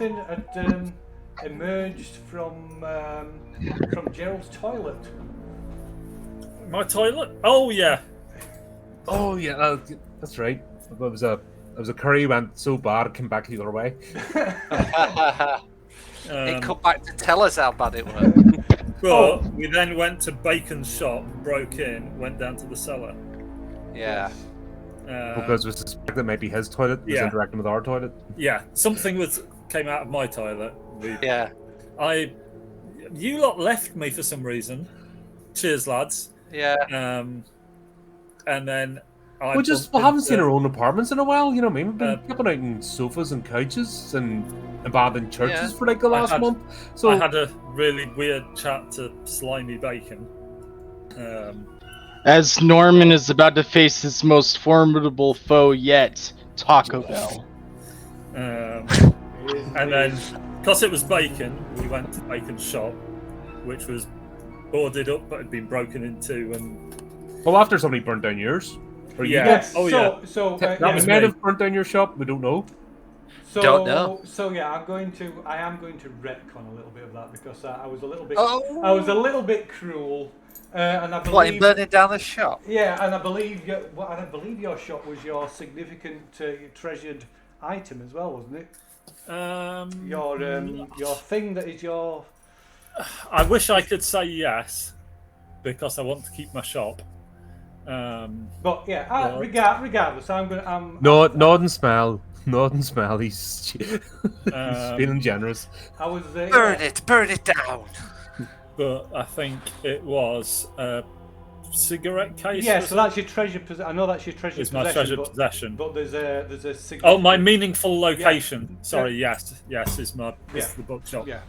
something had emerged from Gerald's toilet. My toilet? Oh yeah. Oh yeah, that's right. It was a curry went so bad it came back the other way. It come back to tell us how bad it was. But we then went to Bacon's shop, broke in, went down to the cellar. Yeah. Because we suspect that maybe his toilet was interacting with our toilet. Yeah, something came out of my toilet. Yeah. You lot left me for some reason. Cheers, lads. Yeah. And then we haven't seen our own apartments in a while. You know what I mean? We've been camping out in sofas and couches and abandoned churches for like the last month. So I had a really weird chat to Slimy Bacon. As Norman is about to face his most formidable foe yet, Taco Bell. And then, because it was Bacon, we went to Bacon's shop, which was boarded up but had been broken into. And well, after somebody burnt down yours. Or Yes. So that might have burnt down your shop. We don't know. So, don't know. So yeah, I am going to retcon a little bit of that because I was a little bit. I was a little bit cruel, and I believe. What, in burning down the shop? Yeah, and I believe your shop was your significant, treasured item as well, wasn't it? Your thing that is your. I wish I could say yes, because I want to keep my shop. But yeah, regardless, Nod and smell. He's feeling generous. I was burn it down. But I think it was a cigarette case. Yeah, so that's your treasure possession. I know that's your treasure it's possession. My treasure possession. But there's a cigarette. Oh, my meaningful location. Yeah. Sorry, yes, is the bookshop. Yeah,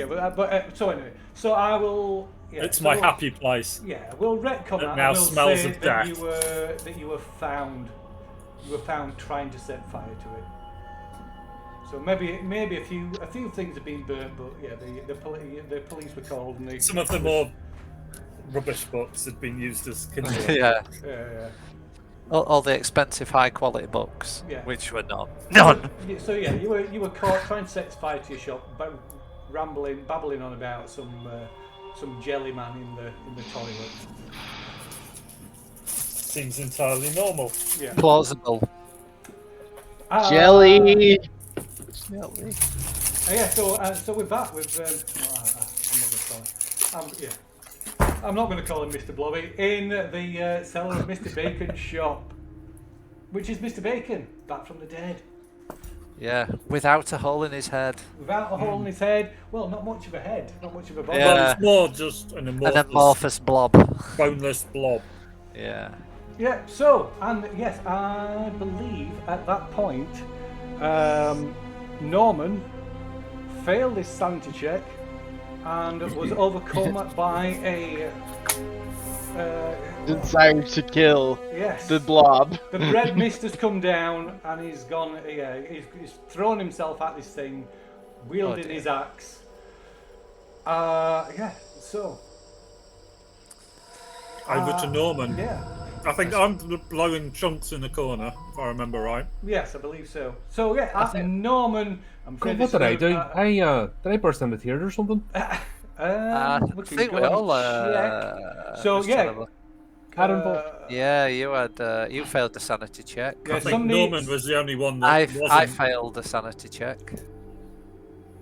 but so anyway, so I will. Yeah, it's my happy place. Yeah, we'll retcon that. Now we'll smells say of death. That you were found trying to set fire to it. So maybe a few things have been burnt, but yeah, the police were called and some of the more rubbish books had been used as kindle. Yeah. All the expensive, high quality books, which were none. So yeah, you were caught trying to set fire to your shop, babbling on about some jelly man in the toilet. Seems entirely normal. Yeah. Plausible. Jelly. Yeah. So with that, I'm not going to call him Mr. Blobby in the cellar of Mr. Bacon's shop, which is Mr. Bacon back from the dead. Yeah, without a hole in his head. Without a hole in his head. Well, not much of a head, not much of a body. Yeah. Well, it's more just an amorphous blob. Boneless blob. Yeah. Yeah, so, and yes, I believe at that point, Norman failed his sanity check and was overcome by a desire to kill the blob. The red mist has come down and he's gone. Yeah, he's thrown himself at this thing, wielding his axe. So over to Norman. Yeah. I think I'm blowing chunks in the corner, if I remember right. Yes, I believe so. So yeah, Norman. What did I do? Did I burst into tears or something? I think we all. So yeah. Yeah, you had you failed the sanity check. Yeah, I think Norman was the only one that wasn't. I failed the sanity check.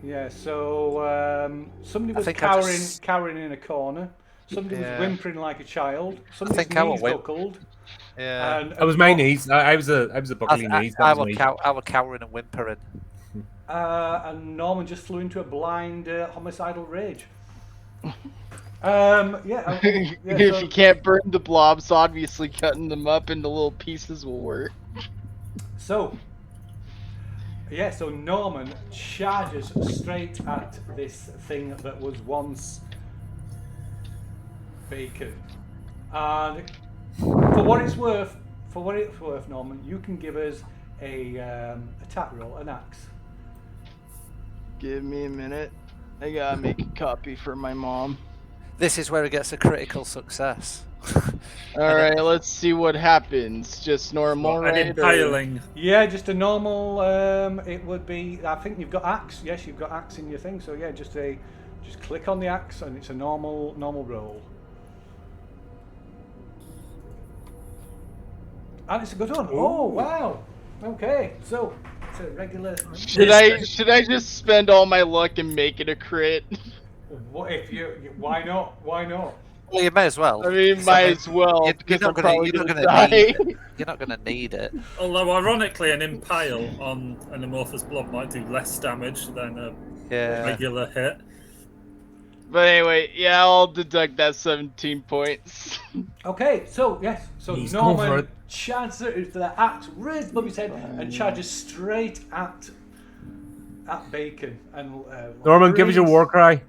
Yeah, so somebody was cowering in a corner. Somebody was whimpering like a child. Somebody's knees buckled. Yeah, it was my knees. I was a buckling knees. I was cowering and whimpering. And Norman just flew into a blind homicidal rage. If you can't burn the blobs, obviously cutting them up into little pieces will work. So Norman charges straight at this thing that was once Bacon. And for what it's worth, Norman, you can give us a attack roll, an axe. Give me a minute. I gotta make a copy for my mom. This is where it gets a critical success. Alright, let's see what happens. Just normal, An right? impaling. Yeah, just a normal. It would be. I think you've got axe. Yes, you've got axe in your thing. So yeah, just click on the axe, and it's a normal roll. And it's a good one. Oh wow. Okay, so it's a regular. Should I just spend all my luck and make it a crit? What if you? Why not? Why not? Well, you may as well. I mean, might as well, because I'm probably gonna die. You're not gonna need it. Although, ironically, an impale on an amorphous blob might do less damage than a regular hit. But anyway, yeah, I'll deduct that 17 points. Okay, so yes, so He's going for Norman it. charges the axe raised above his head and charges straight at Bacon. And Norman, give us your war cry.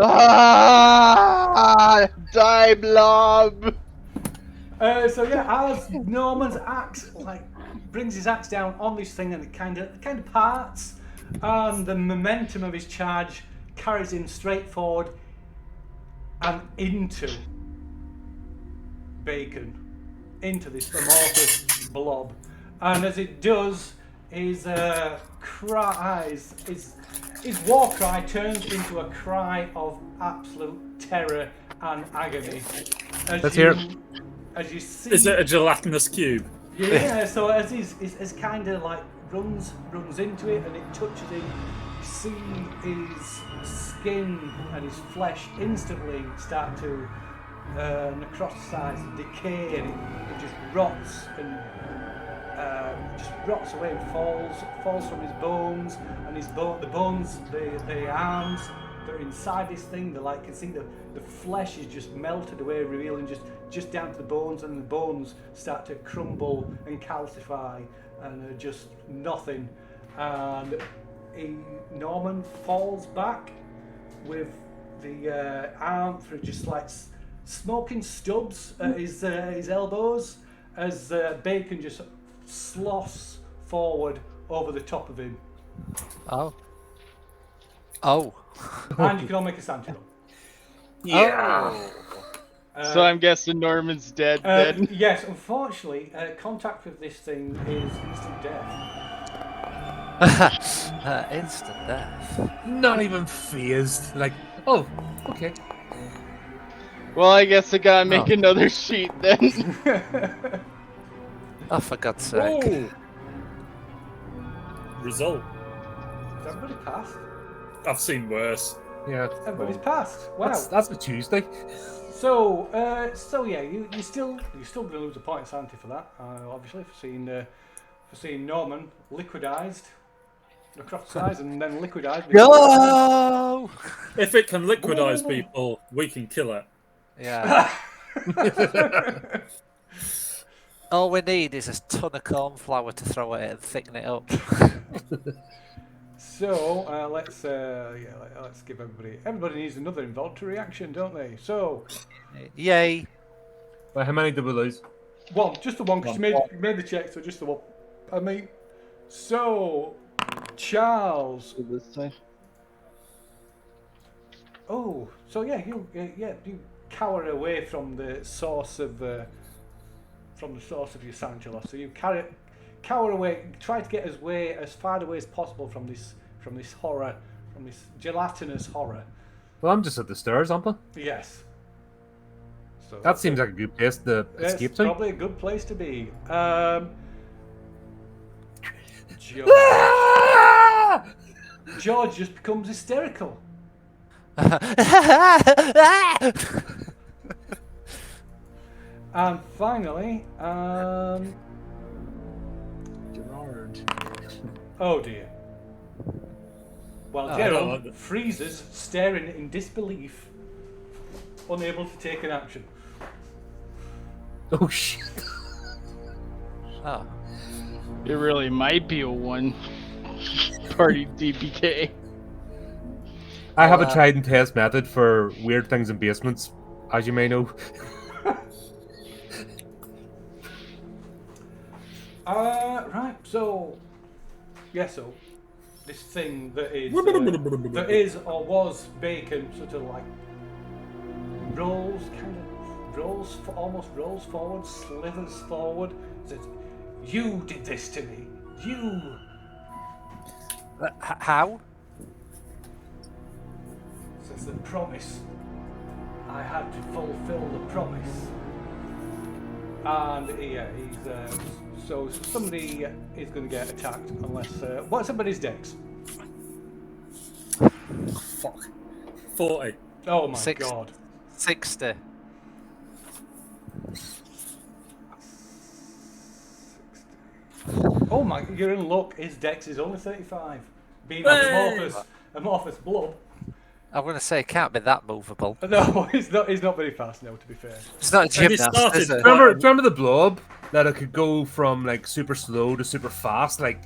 Ah, die, blob! So yeah, as Norman's axe brings his axe down on this thing, and it kind of parts, and the momentum of his charge carries him straight forward and into Bacon, into this amorphous blob. And as it does, his his war cry turns into a cry of absolute terror and agony. Let's hear it. As you see, Is it a gelatinous cube? yeah. So as he's kind of runs into it, and it touches him, you see his skin and his flesh instantly start to necroticize and decay, and it just rots and away and falls from his bones, and the bones, the arms that are inside this thing, you can see the flesh is just melted away, revealing just down to the bones, and the bones start to crumble and calcify and are just nothing. And Norman falls back with the arm through just smoking stubs at his elbows, as Bacon just sloughs forward over the top of him. Oh. And you can all make a sanity roll. Yeah. So I'm guessing Norman's dead then? Yes, unfortunately, contact with this thing is instant death. Instant death. Not even phased. Oh, okay. Well, I guess I gotta make another sheet then. Oh, for God's sake. Whoa. Result. Has everybody passed? I've seen worse. Yeah. Everybody's passed. Wow. That's a Tuesday. So yeah, you still gonna lose a point of sanity for that, obviously, for seeing Norman liquidized, necroticized, and then liquidized. No! If it can liquidize people, we can kill it. Yeah. All we need is a ton of cornflour to throw at it and thicken it up. So let's give everybody needs another involuntary action, don't they? So Yay! Well, how many did we lose? one, just the one, because you made the check, so just the one. I mean, so Charles. This side. Oh, so yeah, you cower away from the source of your sanity loss. So you cower away, try to get as far away as possible from this horror, from this gelatinous horror. Well, I'm just at the stairs, aren't I? Yes. So That seems like a good place to escape it's to. probably a good place to be. George just becomes hysterical. And finally, Gerard. oh dear. Well, I Gerald don't like that. freezes, staring in disbelief, unable to take an action. Oh shit. Oh. It really might be a one party DPK. I have a tried and test method for weird things in basements, as you may know. Right, so this thing that is or was Bacon sort of rolls kind of almost rolls forward, slithers forward, says, "You did this to me. You." How? Says the promise. I had to fulfill the promise. And yeah, so somebody is going to get attacked unless. What's somebody's dex? Fuck. 40. Oh my god. 60. 60. Oh my! You're in luck. His dex is only 35. Being amorphous blob. I'm going to say it can't be that movable. No, he's not very fast now. To be fair. It's not a gymnast, started- is it? Remember the blob that it could go from like super slow to super fast, like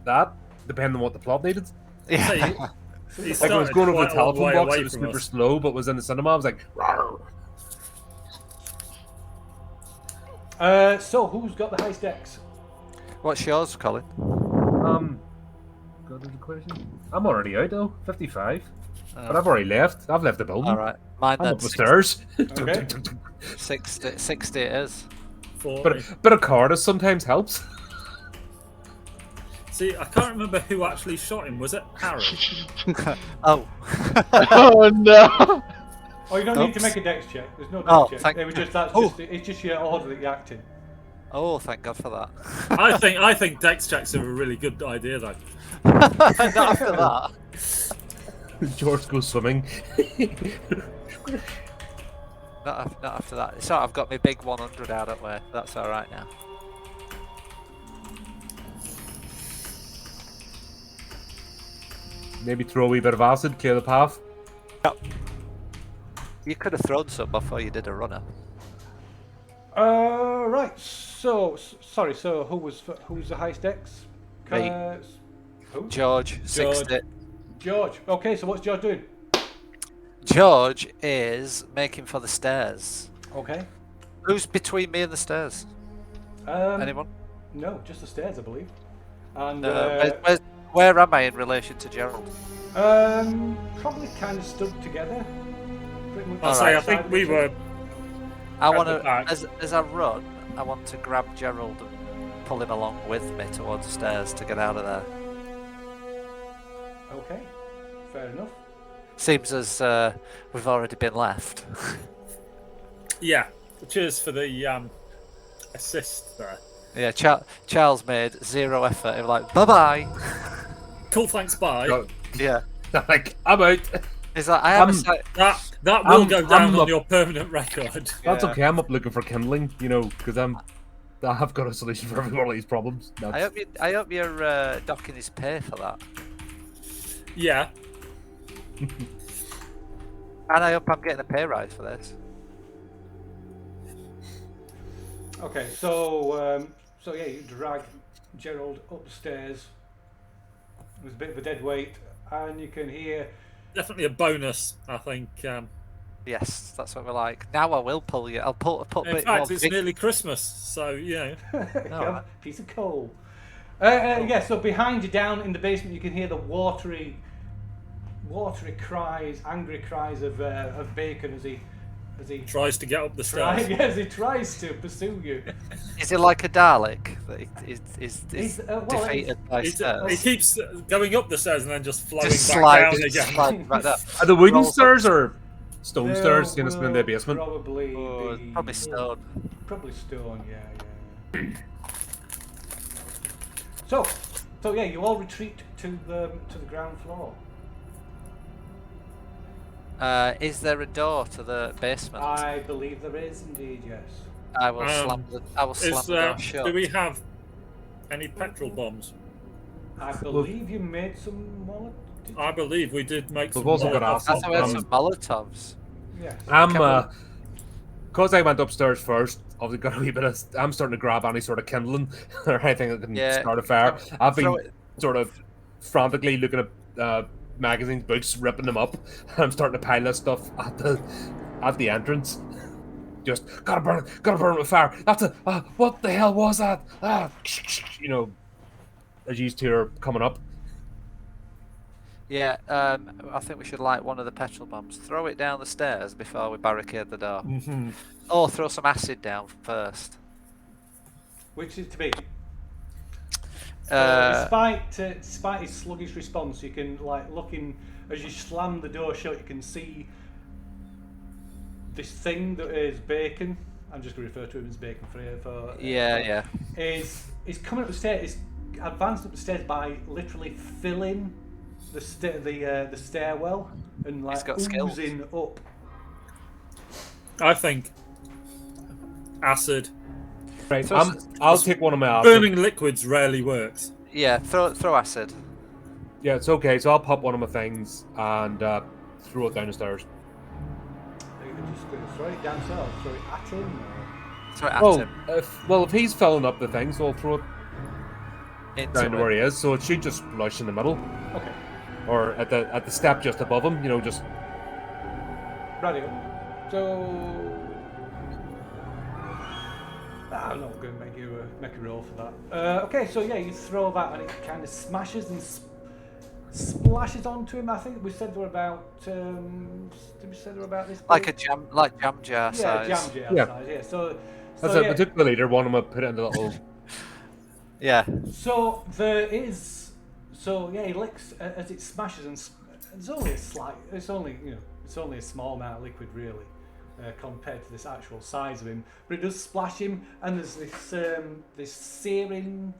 that, depending on what the plot needed. Yeah. He Like when it was started going over the quite a long telephone way box, away it was from super us. slow, but was in the cinema. I was like, "Rawr." So who's got the highest dex? What's yours, Colin? Got the question. I'm already out though, 55. Oh. But I've already left. I've left the building. All right. Mine I'm then. up the stairs. Okay. 60 it is. 40. But a bit of Cardis sometimes helps. See, I can't remember who actually shot him. Was it Harry? Oh. Oh no! Oh, you don't need to Oops. make a dex check. There's no dex Oh, check. thank- It was just it's just your order that you're acting. Oh, thank God for that. I think dex checks are a really good idea, though. Not after that. George goes swimming. Not after that. So I've got my big 100 out of the way. That's all right now. Maybe throw a wee bit of acid, clear the path. You could have thrown some before you did a runner. Right. So sorry. So who's the highest dex? Me. Who? George, 60. George. Okay. So what's George doing? George is making for the stairs. Okay. Who's between me and the stairs? Anyone? No, just the stairs, I believe. And Where am I in relation to Gerald? probably kind of stood together. Pretty much I'll side say, I by think side we with each other. were. I At want the to, back. as I run, I want to grab Gerald and pull him along with me towards the stairs to get out of there. Okay. Fair enough. Seems as we've already been left. Yeah. Cheers for the assist there. Yeah, Charles made zero effort. He was like, bye bye. Cool, thanks, bye. Go- Yeah. Like, I'm out. He's like, I have a I'm- site. That will I'm- go down I'm on up- your permanent record. That's Yeah. okay. I'm up looking for kindling, you know, because I've got a solution for every one of these problems. I hope you're docking his pay for that. Yeah. And I hope I'm getting a pay rise for this. Okay. So yeah, you drag Gerald upstairs. There's a bit of a dead weight, and you can hear. Definitely a bonus, I think. Yes, that's what we're like. Now I will pull you. I'll put a In bit fact, more it's big- nearly Christmas, so, you know. Yeah, piece of coal. Yeah, so behind you down in the basement you can hear the watery cries, angry cries of Bacon as he Tries to get up the stairs. as he tries to pursue you. Is it like a Dalek that is He's, well, defeated by He stairs? keeps going up the stairs and then just flowing Just back slide, down again. slide back down. Are the wooden Rolls up. stairs or stone There stairs? You know, in the will basement. Probably Oh, be, probably stone. Probably stone, yeah. So yeah, you all retreat to the ground floor. Is there a door to the basement? I believe there is indeed, yes. I will slam the door shut. Do we have any petrol bombs? I believe you made some wallet. I believe we did make some. We've also got Molotov acid. I thought we had bombs. some Molotovs. Yes. I'm because I went upstairs first. Obviously, got a wee bit of. I'm starting to grab any sort of kindling or anything that can Yeah. start a fire. I've Throw been it- sort of frantically looking at magazines, books, ripping them up. I'm starting to pile this stuff at the entrance. Just gotta burn it with fire. That's a what the hell was that? You know, as you two are coming up. Yeah, I think we should light one of the petrol bombs. Throw it down the stairs before we barricade the door. Mm-hmm. Or throw some acid down first. Which is to be. Uh, Despite his sluggish response, you can look in as you slam the door shut. You can see this thing that is Bacon. I'm just going to refer to him as Bacon for yeah. Is coming up the stairs. Is advanced up the stairs by literally filling the stairwell and He's got skills. oozing up. I think acid. Right, So I'll take one of my acid. Burning liquids rarely works. Yeah, throw acid. Yeah, it's okay. So I'll pop one of my things and throw it down the stairs. Are you just going to throw it downstairs or throw it at him? Throw it at Oh, him. if he's filling up the thing, so I'll throw it Into down to where it. he is. So it should just splash in the middle, Okay. or at the step just above him. You know, just Radio. So I'm not going to make a roll for that. Okay, so yeah, you throw that and it kind of smashes and splashes onto him. I think we said they were about. Did we say they were about this? Like big? jam jar Yeah, size. jam jar Yeah. size. Yeah. So that's yeah. it. I took the leader one. I'm gonna put it in the little. Yeah. So there is. So yeah, he licks as it smashes and it's only a slight. It's only it's only a small amount of liquid really. Compared to this actual size of him, but it does splash him, and there's this searing,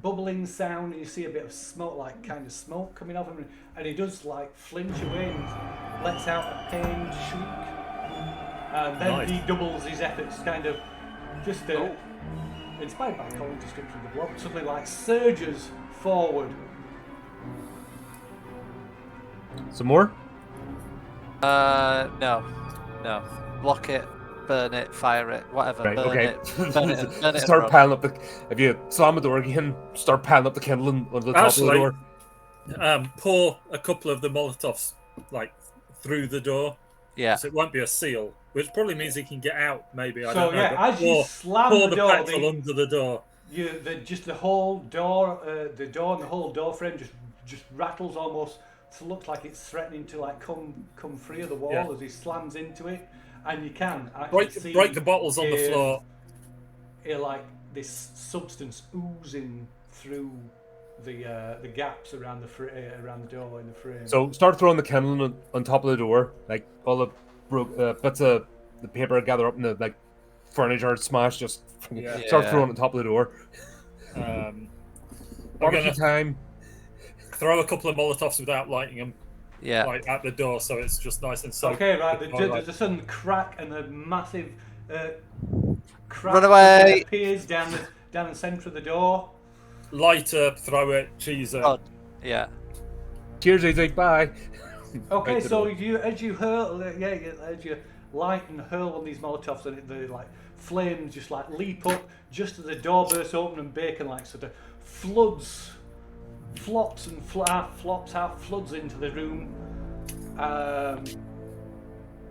bubbling sound, and you see a bit of smoke, like kind of smoke coming off him, and he does flinch away and lets out a pained shriek, and then Nice. he doubles his efforts, kind of just inspired by Colin's description of the blob, suddenly surges forward. Some more. No. Block it, burn it, fire it, whatever. Right. Burn Okay. it. Burn it. Burn it. Start and piling up the. If you slam the door again, start piling up the kindling on the top of the Actually, door. Pour a couple of the Molotovs through the door, Yeah. so it won't be a seal, which probably means he can get out. Maybe I So don't know. yeah, but as you slam pour the the door, petrol under the door. The whole door, the door and the whole door frame just rattles almost. So it looks like it's threatening to come free of the wall Yeah. as he slams into it, and you can actually see Break the bottles on the floor. This substance oozing through the gaps around the door in the frame. So start throwing the kindling on top of the door, like all the bits of the paper gather up in the furniture smash. Just Yeah. start throwing it on top of the door. I'm Barbecue gonna time. throw a couple of Molotovs without lighting them, Yeah. at the door, so it's just nice and soaked. Okay, right. with There's highlight. a sudden crack and a massive crack Run away! appears down the centre of the door. Lighter, throw it, cheese it. Oh, yeah. Cheers, easy. Bye. Okay, Right to so the- as you hurl, as you light and hurl on these Molotovs, and the flames just leap up just as the door bursts open and Bacon sort of flops out, floods into the room,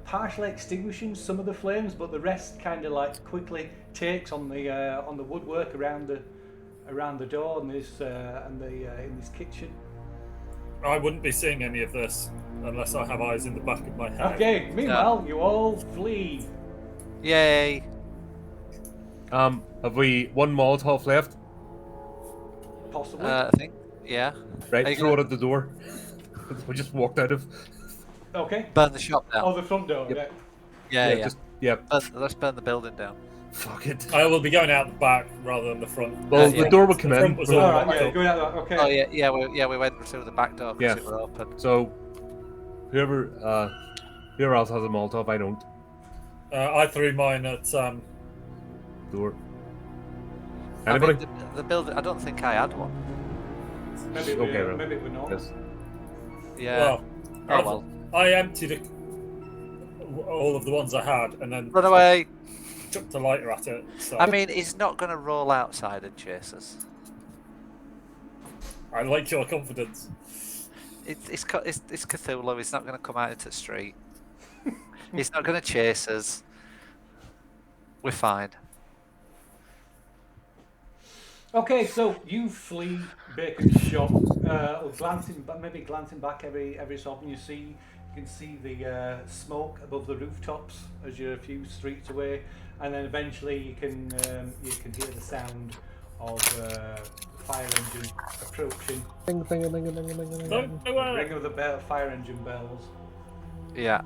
partially extinguishing some of the flames, but the rest kind of quickly takes on the woodwork around the door and this in this kitchen. I wouldn't be seeing any of this unless I have eyes in the back of my head. Okay, meanwhile, you all flee. Yay. Have we one Molotov left? Possibly. I think. Yeah. Right, Are you throw gonna- it at the door. We just walked out of. Okay. Burn the shop down. Oh, the front door, Yep. Yeah. Just yeah. Let's burn the building down. Fuck it. I will be going out the back rather than the front. Well, yeah. the door would come The in. front was yeah. all Alright, locked yeah, up. go out that, okay. Oh yeah, we went through the back door because Yeah. it were open. So, whoever else has a Molotov, I don't. I threw mine at Door. I mean, Anybody? the building. I don't think I had one. Maybe Okay, right. maybe we're not. Yes. Yeah. well, Oh well. I emptied all of the ones I had and then Run away. chucked the lighter at it. So I mean, he's not going to roll outside and chase us. I like your confidence. It's Cthulhu. He's not going to come out into the street. He's not going to chase us. We're fine. Okay, so you flee Bacon's shop, maybe glancing back every so often. You can see the smoke above the rooftops as you're a few streets away, and then eventually you can hear the sound of the fire engine approaching. Ding, ding, ding, ding, ding, ding, ding, ding. The ring of the fire engine bells. Yeah.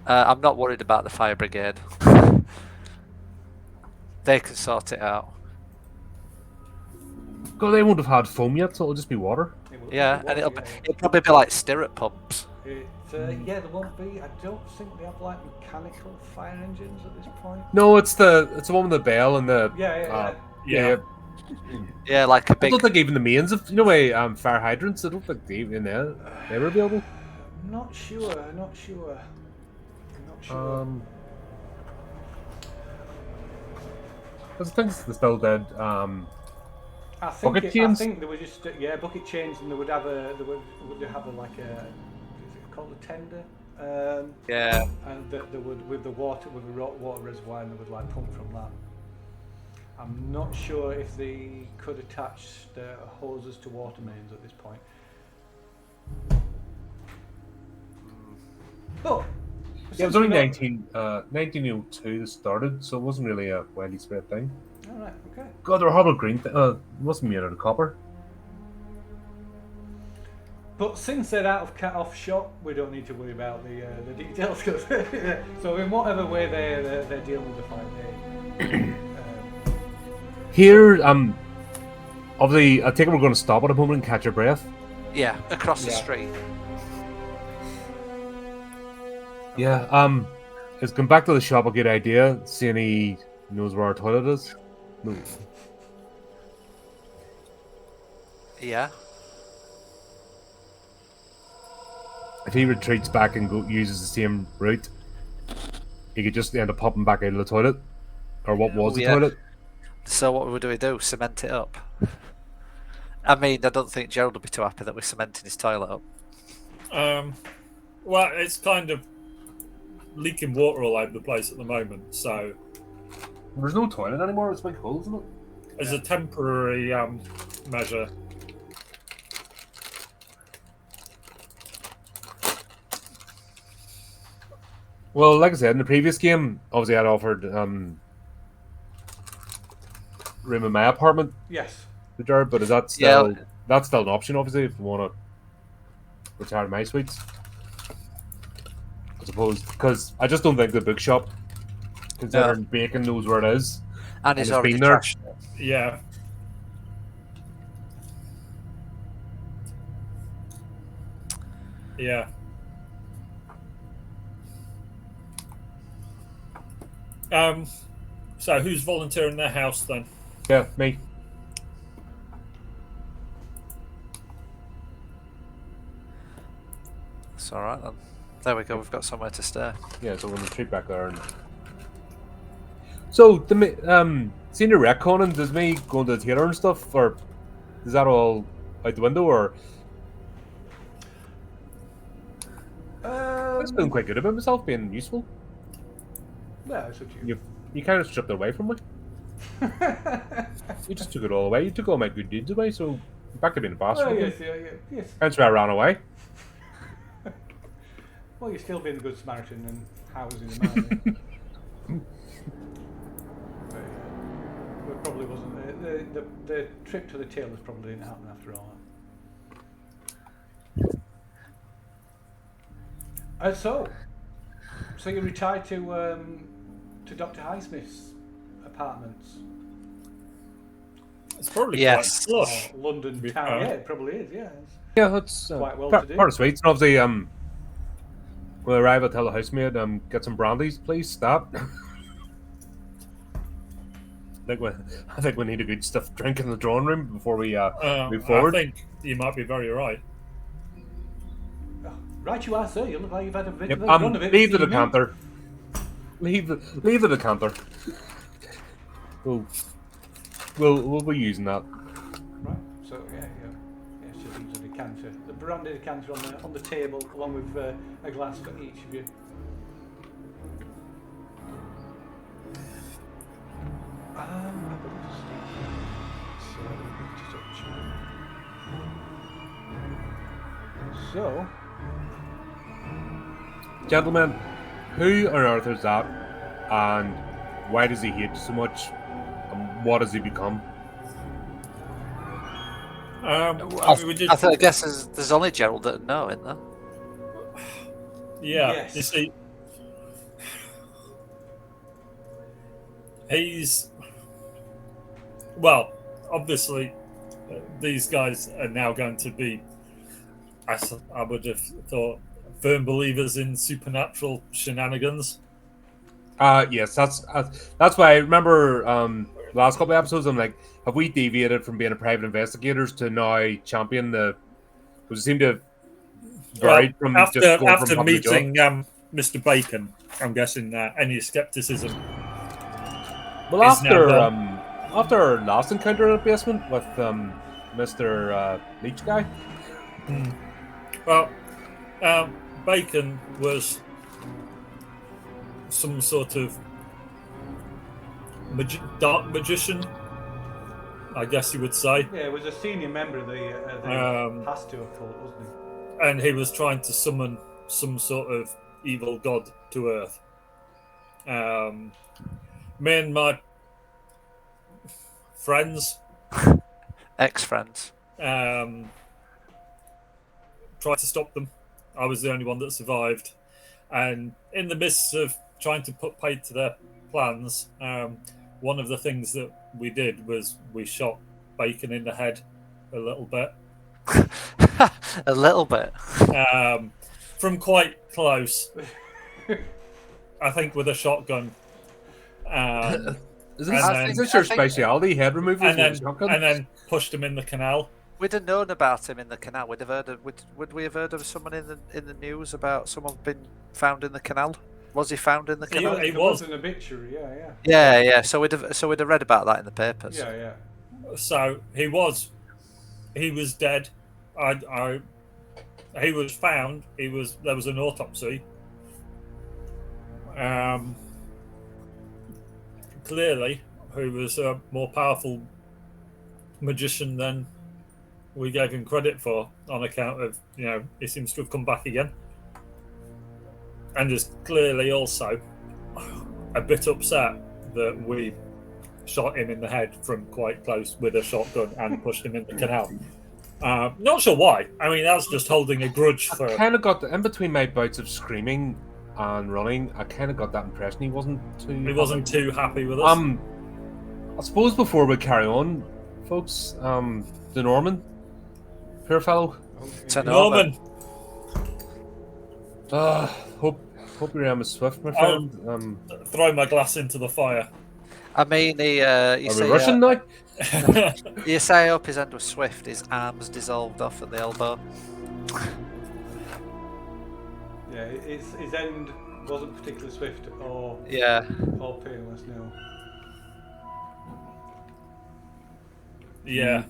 I'm not worried about the fire brigade. They can sort it out. God, they won't have had foam yet, so it'll just be water. It will Yeah, be and water, it'll probably be like stirrup pumps. yeah, there won't be. I don't think they have like mechanical fire engines at this point. No, it's the one with the bell and the Yeah. yeah. Yeah, like a I big. don't think even the mains of fire hydrants. I don't think they even they were available. Not sure. Because I think they're still dead. Bucket chains? I think they were just bucket chains, and they would have like a, is it called a tender? Yeah. And they would with the water reservoir, and they would like pump from that. I'm not sure if they could attach the hoses to water mains at this point. But Yeah, it was only 1902 that started, so it wasn't really a widely spread thing. Alright, okay. God, they're horrible green. It wasn't made out of copper. But since they're off shop, we don't need to worry about the details. So in whatever way they're dealing with the fight, Here, obviously, I think we're going to stop at a moment and catch your breath. Yeah, across the street. Yeah, is going back to the shop a good idea, seeing he knows where our toilet is? No. Yeah. If he retreats back and uses the same route, he could just end up popping back out of the toilet. Or what was the toilet. So what do we do? Cement it up? I mean, I don't think Gerald would be too happy that we're cementing his toilet up. Well, it's kind of leaking water all over the place at the moment, so There's no toilet anymore, it's big holes in it. as a temporary measure. Well, like I said, in the previous game, obviously I'd offered room in my apartment yes. to Jared, but is that still that's still an option, obviously, if you want to retire to my suites? I suppose, because I just don't think the bookshop, considering Bacon knows where it is, And he's it's already been there. trashed it. Yeah. Yeah. So who's volunteering their house then? Yeah, me. It's alright then. There we go, we've got somewhere to stay. Yeah, so we're going to retreat back there. And... So, senior retconning, does me going to the theatre and stuff, or is that all out the window, or? I'm feeling quite good about myself, being useful. Well, it's up to you. You kind of stripped it away from me. You just took it all away. You took all my good deeds away, so you're back to being a bastard. Oh, again. yes. Hence why I ran away. Well, you're still being a good Samaritan and housing the man. But it probably wasn't. The trip to the tailors probably didn't happen after all. So you retired to Dr. Highsmith's apartments. It's probably Yes. quite slush. London Be town, fair. yeah, it probably is, yeah. Yeah, that's Quite well part to do. of sweets. And obviously, when we arrive, I'll tell the housemaid, get some brandies, please. Stop. I think we need a good stuff drink in the drawing room before we move forward. I think you might be very right. Oh, right you are, sir. You look like you've had a bit Yep, of a run of it. leave the this evening. decanter. Leave the decanter. We'll be using that. Right, so yeah, she leaves a decanter. The brandy decanter on the table, along with a glass for each of you. I believe so. Gentlemen, who on earth is that? And why does he hate you so much? And what has he become? I mean, we just, I guess there's only Gerald that know, isn't there? yeah. Yes. You see, he's well. Obviously, these guys are now going to be, I would have thought, firm believers in supernatural shenanigans. Yes, that's why I remember the last couple of episodes. I'm like, have we deviated from being a private investigators to now champion the? Because it seemed to have varied from just going After from having a job. meeting Mr. Bacon, I'm guessing any skepticism. Well, is now gone. after our last encounter in the basement with Mr. Leech guy. Well, Bacon was some sort of dark magician, I guess you would say. Yeah, he was a senior member of the Pasteur cult, wasn't he? And he was trying to summon some sort of evil god to Earth. Me and my friends, Ex-friends. tried to stop them. I was the only one that survived. And in the midst of trying to put paid to their plans, one of the things that we did was we shot Bacon in the head a little bit. A little bit. From quite close. I think with a shotgun. Is this your speciality, head removal? And then pushed him in the canal. We'd have known about him in the canal. We'd have heard of. Would we have heard of someone in the news about someone being found in the canal? Was he found in the canal? He There was an obituary, yeah. Yeah. So we'd have read about that in the papers. Yeah. So he was dead. He was found. There was an autopsy. Clearly, who was a more powerful magician than we gave him credit for, on account of, he seems to have come back again, and is clearly also a bit upset that we shot him in the head from quite close with a shotgun and pushed him in the canal. Not sure why. I mean, that's just holding a grudge for. I kind of got in between my bouts of screaming and running. I kind of got that impression he wasn't too happy with us. I suppose before we carry on, folks, the Norman, poor fellow. To Norman. Hope your aim is swift, my friend. Throw my glass into the fire. I mean, are we rushing now? You say I hope his end was swift. His arms dissolved off at the elbow. Yeah, his end wasn't particularly swift or painless, no. Yeah.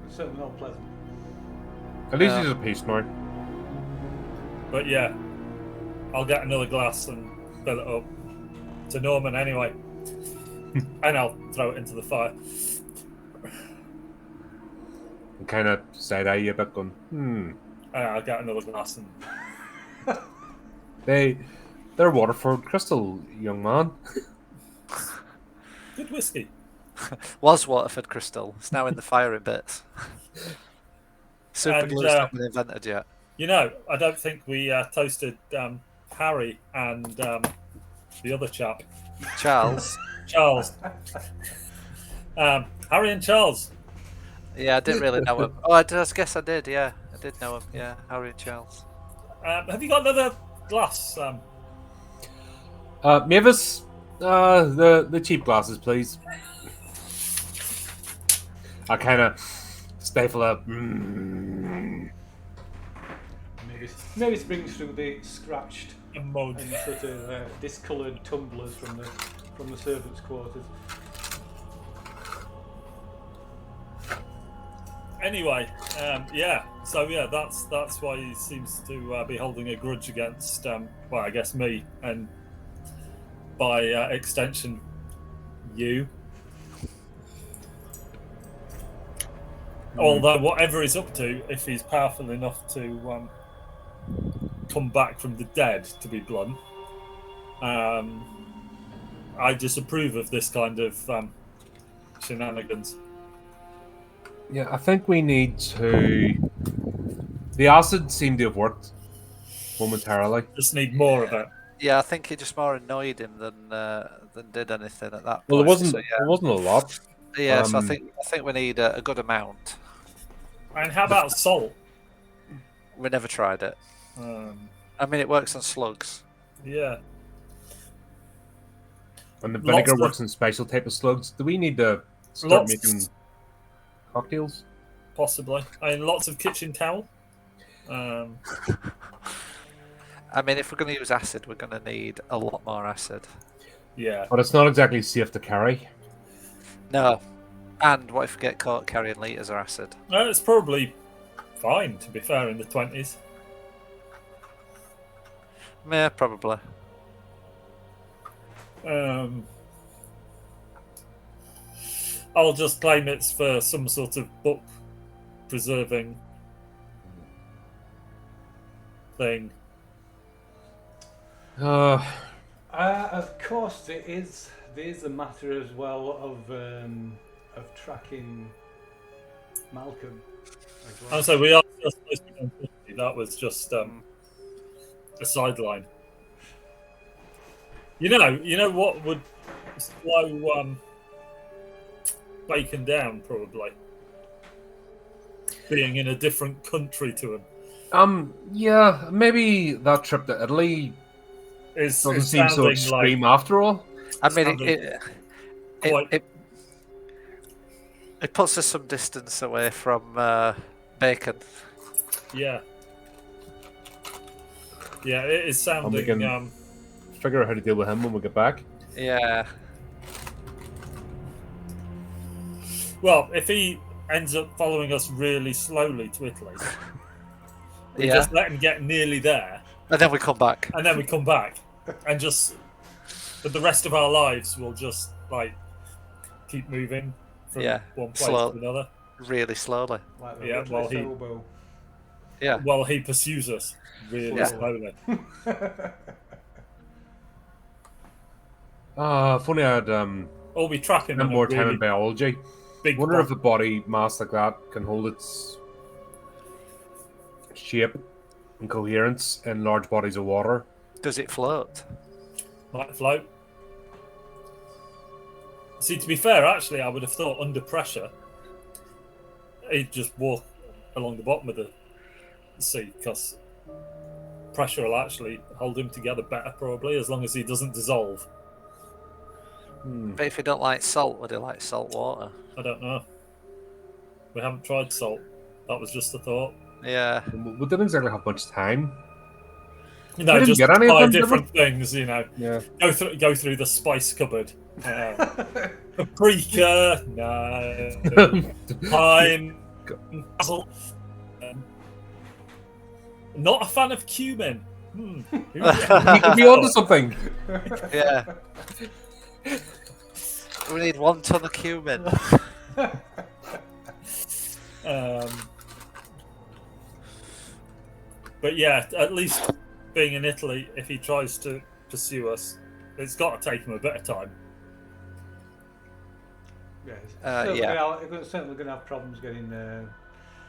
It's certainly not pleasant. At least he's at peace now. But yeah, I'll get another glass and fill it up to Norman anyway. And I'll throw it into the fire. And kind of side-eye you a bit going, I'll get another glass and... They're Waterford Crystal, young man. Good whiskey. Was Waterford Crystal. It's now in the firing bits. Super glue's not been invented yet. I don't think we toasted Harry and the other chap. Charles. Harry and Charles. Yeah, I didn't really know him. Oh, I guess I did, yeah. I did know him, yeah. Harry and Charles. Have you got another glass, Sam? Mavis, the cheap glasses, please. I kind of stifle up. Maybe springs through the scratched and sort of discoloured tumblers from the servants' quarters. Anyway, that's why he seems to be holding a grudge against, I guess me, and by extension, you. Although whatever he's up to, if he's powerful enough to come back from the dead, to be blunt, I disapprove of this kind of shenanigans. Yeah, I think we need to. The acid seemed to have worked momentarily. Just need more of it. Yeah, I think it just more annoyed him than did anything at that point. Well, it wasn't. So, It wasn't a lot. yeah, so I think we need a good amount. And how about salt? We never tried it. I mean, it works on slugs. Yeah. And the vinegar Lots of- works in special type of slugs. Do we need to start Lots- making cocktails? Possibly. I mean, lots of kitchen towel. I mean, if we're going to use acid, we're going to need a lot more acid. Yeah. But it's not exactly safe to carry. No. And what if we get caught carrying litres of acid? It's probably fine, to be fair, in the 20s. Yeah, probably. I'll just claim it's for some sort of book preserving thing. Of course, there is a matter as well of tracking Malcolm. As well. And so we are just supposed to be on 50. That was just a sideline. You know what would slow Bacon down, probably being in a different country to him. Yeah, maybe that trip to Italy Is doesn't seem so sounding extreme after all. I mean, Sounded quite- it puts us some distance away from Bacon. Yeah, it is sounding. we can- Figure out how to deal with him when we get back. Yeah. Well, if he ends up following us really slowly to Italy, we Yeah. just let him get nearly there, And then we come back. and then we come back, and just for the rest of our lives, we'll just like keep moving from Yeah, one place slow. to another. Really slowly. Like the Yeah, reckless well, he- elbow. Yeah. While he pursues us really Yeah. slowly. If only I had Or we trap him in more a time really in biology. big Wonder if box. a body mass like that can hold its shape and coherence in large bodies of water. Does it float? might float. See, to be fair, actually, I would have thought under pressure, he'd just walk along the bottom of the sea, because pressure will actually hold him together better, probably, as long as he doesn't dissolve. But if you don't like salt, would you like salt water? I don't know. We haven't tried salt. That was just a thought. Yeah. We didn't exactly have much time. You know, didn't just get any of try them, did we? different things. You know, Yeah. go through the spice cupboard. Paprika, no. Thyme, basil. Not a fan of cumin. Who You could be onto something. Yeah. We need 1 ton of cumin. But yeah, at least being in Italy, if he tries to pursue us, it's got to take him a bit of time. Yes. Yeah. We're certainly going to have problems getting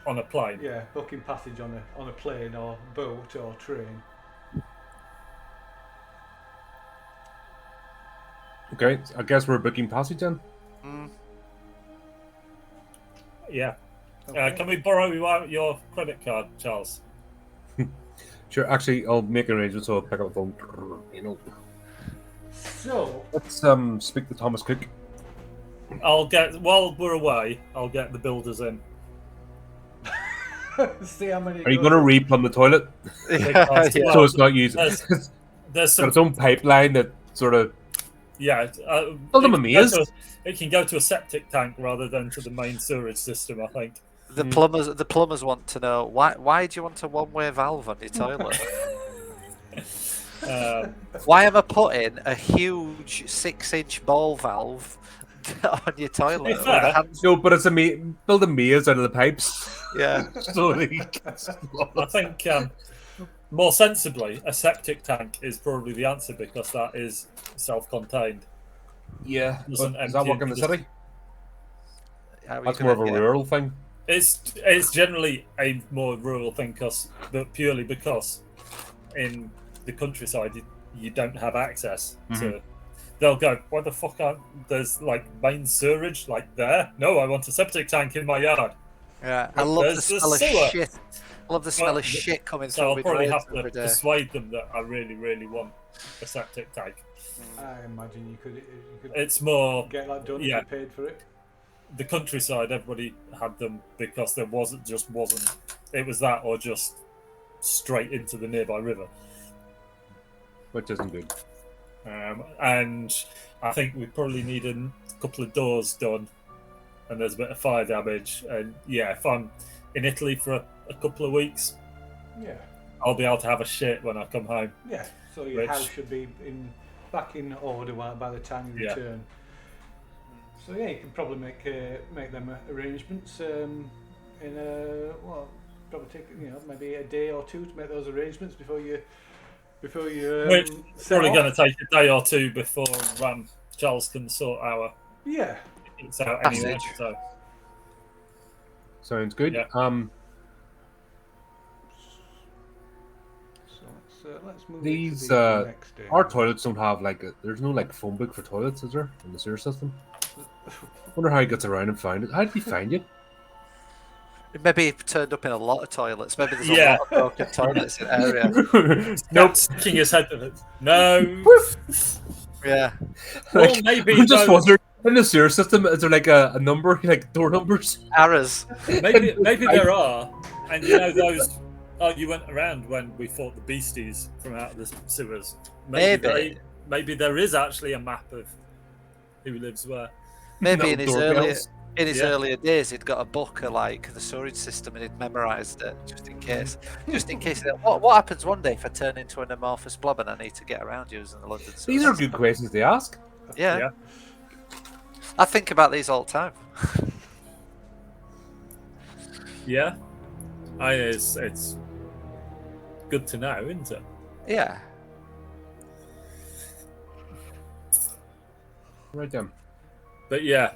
On a plane. booking passage on a plane or boat or train. Okay, I guess we're booking passage then. Yeah. Okay. Can we borrow your credit card, Charles? Sure, actually, I'll make arrangements so I'll pick up the phone. You know. So, Let's speak to Thomas Cook. While we're away, I'll get the builders in. see how many. Are you going to replumb the toilet? Yeah. So it's not used. There's It's got some, its own pipeline that sort of. yeah. Build them a it can maze. It can go to a septic tank rather than to the main sewerage system, I think. The plumbers want to know why do you want a one-way valve on your toilet? Why am I putting a huge 6-inch ball valve on your toilet. be with fair, a hand- No, but it's build a maze out of the pipes. Yeah. So that he gets I think more sensibly, a septic tank is probably the answer because that is self-contained. Yeah, Doesn't but does that empty work in the into the- city? How are you That's more of a gonna- yeah. rural thing. It's generally a more rural thing, but purely because in the countryside you don't have access to. They'll go, why the fuck aren't there's like main sewerage like there? No, I want a septic tank in my yard. Yeah, I love the There's the smell of sewer. shit. I love the smell Well, of shit coming So through I'll my probably doors have to every day. persuade them that I really, really want a septic tank. I imagine you could It's more get that done yeah. if you paid for it. the countryside. Everybody had them because there wasn't. It was that or just straight into the nearby river. Which isn't good. And I think we probably need a couple of doors done, and there's a bit of fire damage. And yeah, if I'm in Italy for a couple of weeks, Yeah, I'll be able to have a shit when I come home. yeah. So your Which- house should be back in order by the time you Yeah. return. So yeah, you can probably make them arrangements in probably take maybe a day or two to make those arrangements before you It's set probably off. going to take a day or two before Charles can sort our Yeah. tickets out anyway. Passage. So Sounds good. Yeah. So let's move These, into the next day. Our toilets don't have there's no phone book for toilets, is there, in the sewer system? Wonder how he gets around and find it. How did he find you? Maybe it turned up in a lot of toilets. Maybe there's a Yeah. lot of broken toilets in the area. nope, sticking his head in it. No. Yeah. Or Like, maybe I'm just those- wondering, in the sewer system, is there a number, door numbers? Arrows. maybe there are, and those. Oh, you went around when we fought the beasties from out of the sewers. Maybe. Maybe there is actually a map of who lives where. Maybe No in his doorbells. earlier earlier days, he'd got a book of the storage system and he'd memorised it just in case. Just in case. What happens one day if I turn into an amorphous blob and I need to get around using the London sewer These are system? good questions to ask. Yeah. Yeah. I think about these all the time. Yeah, it's good to know, isn't it? Yeah. Right then. But yeah,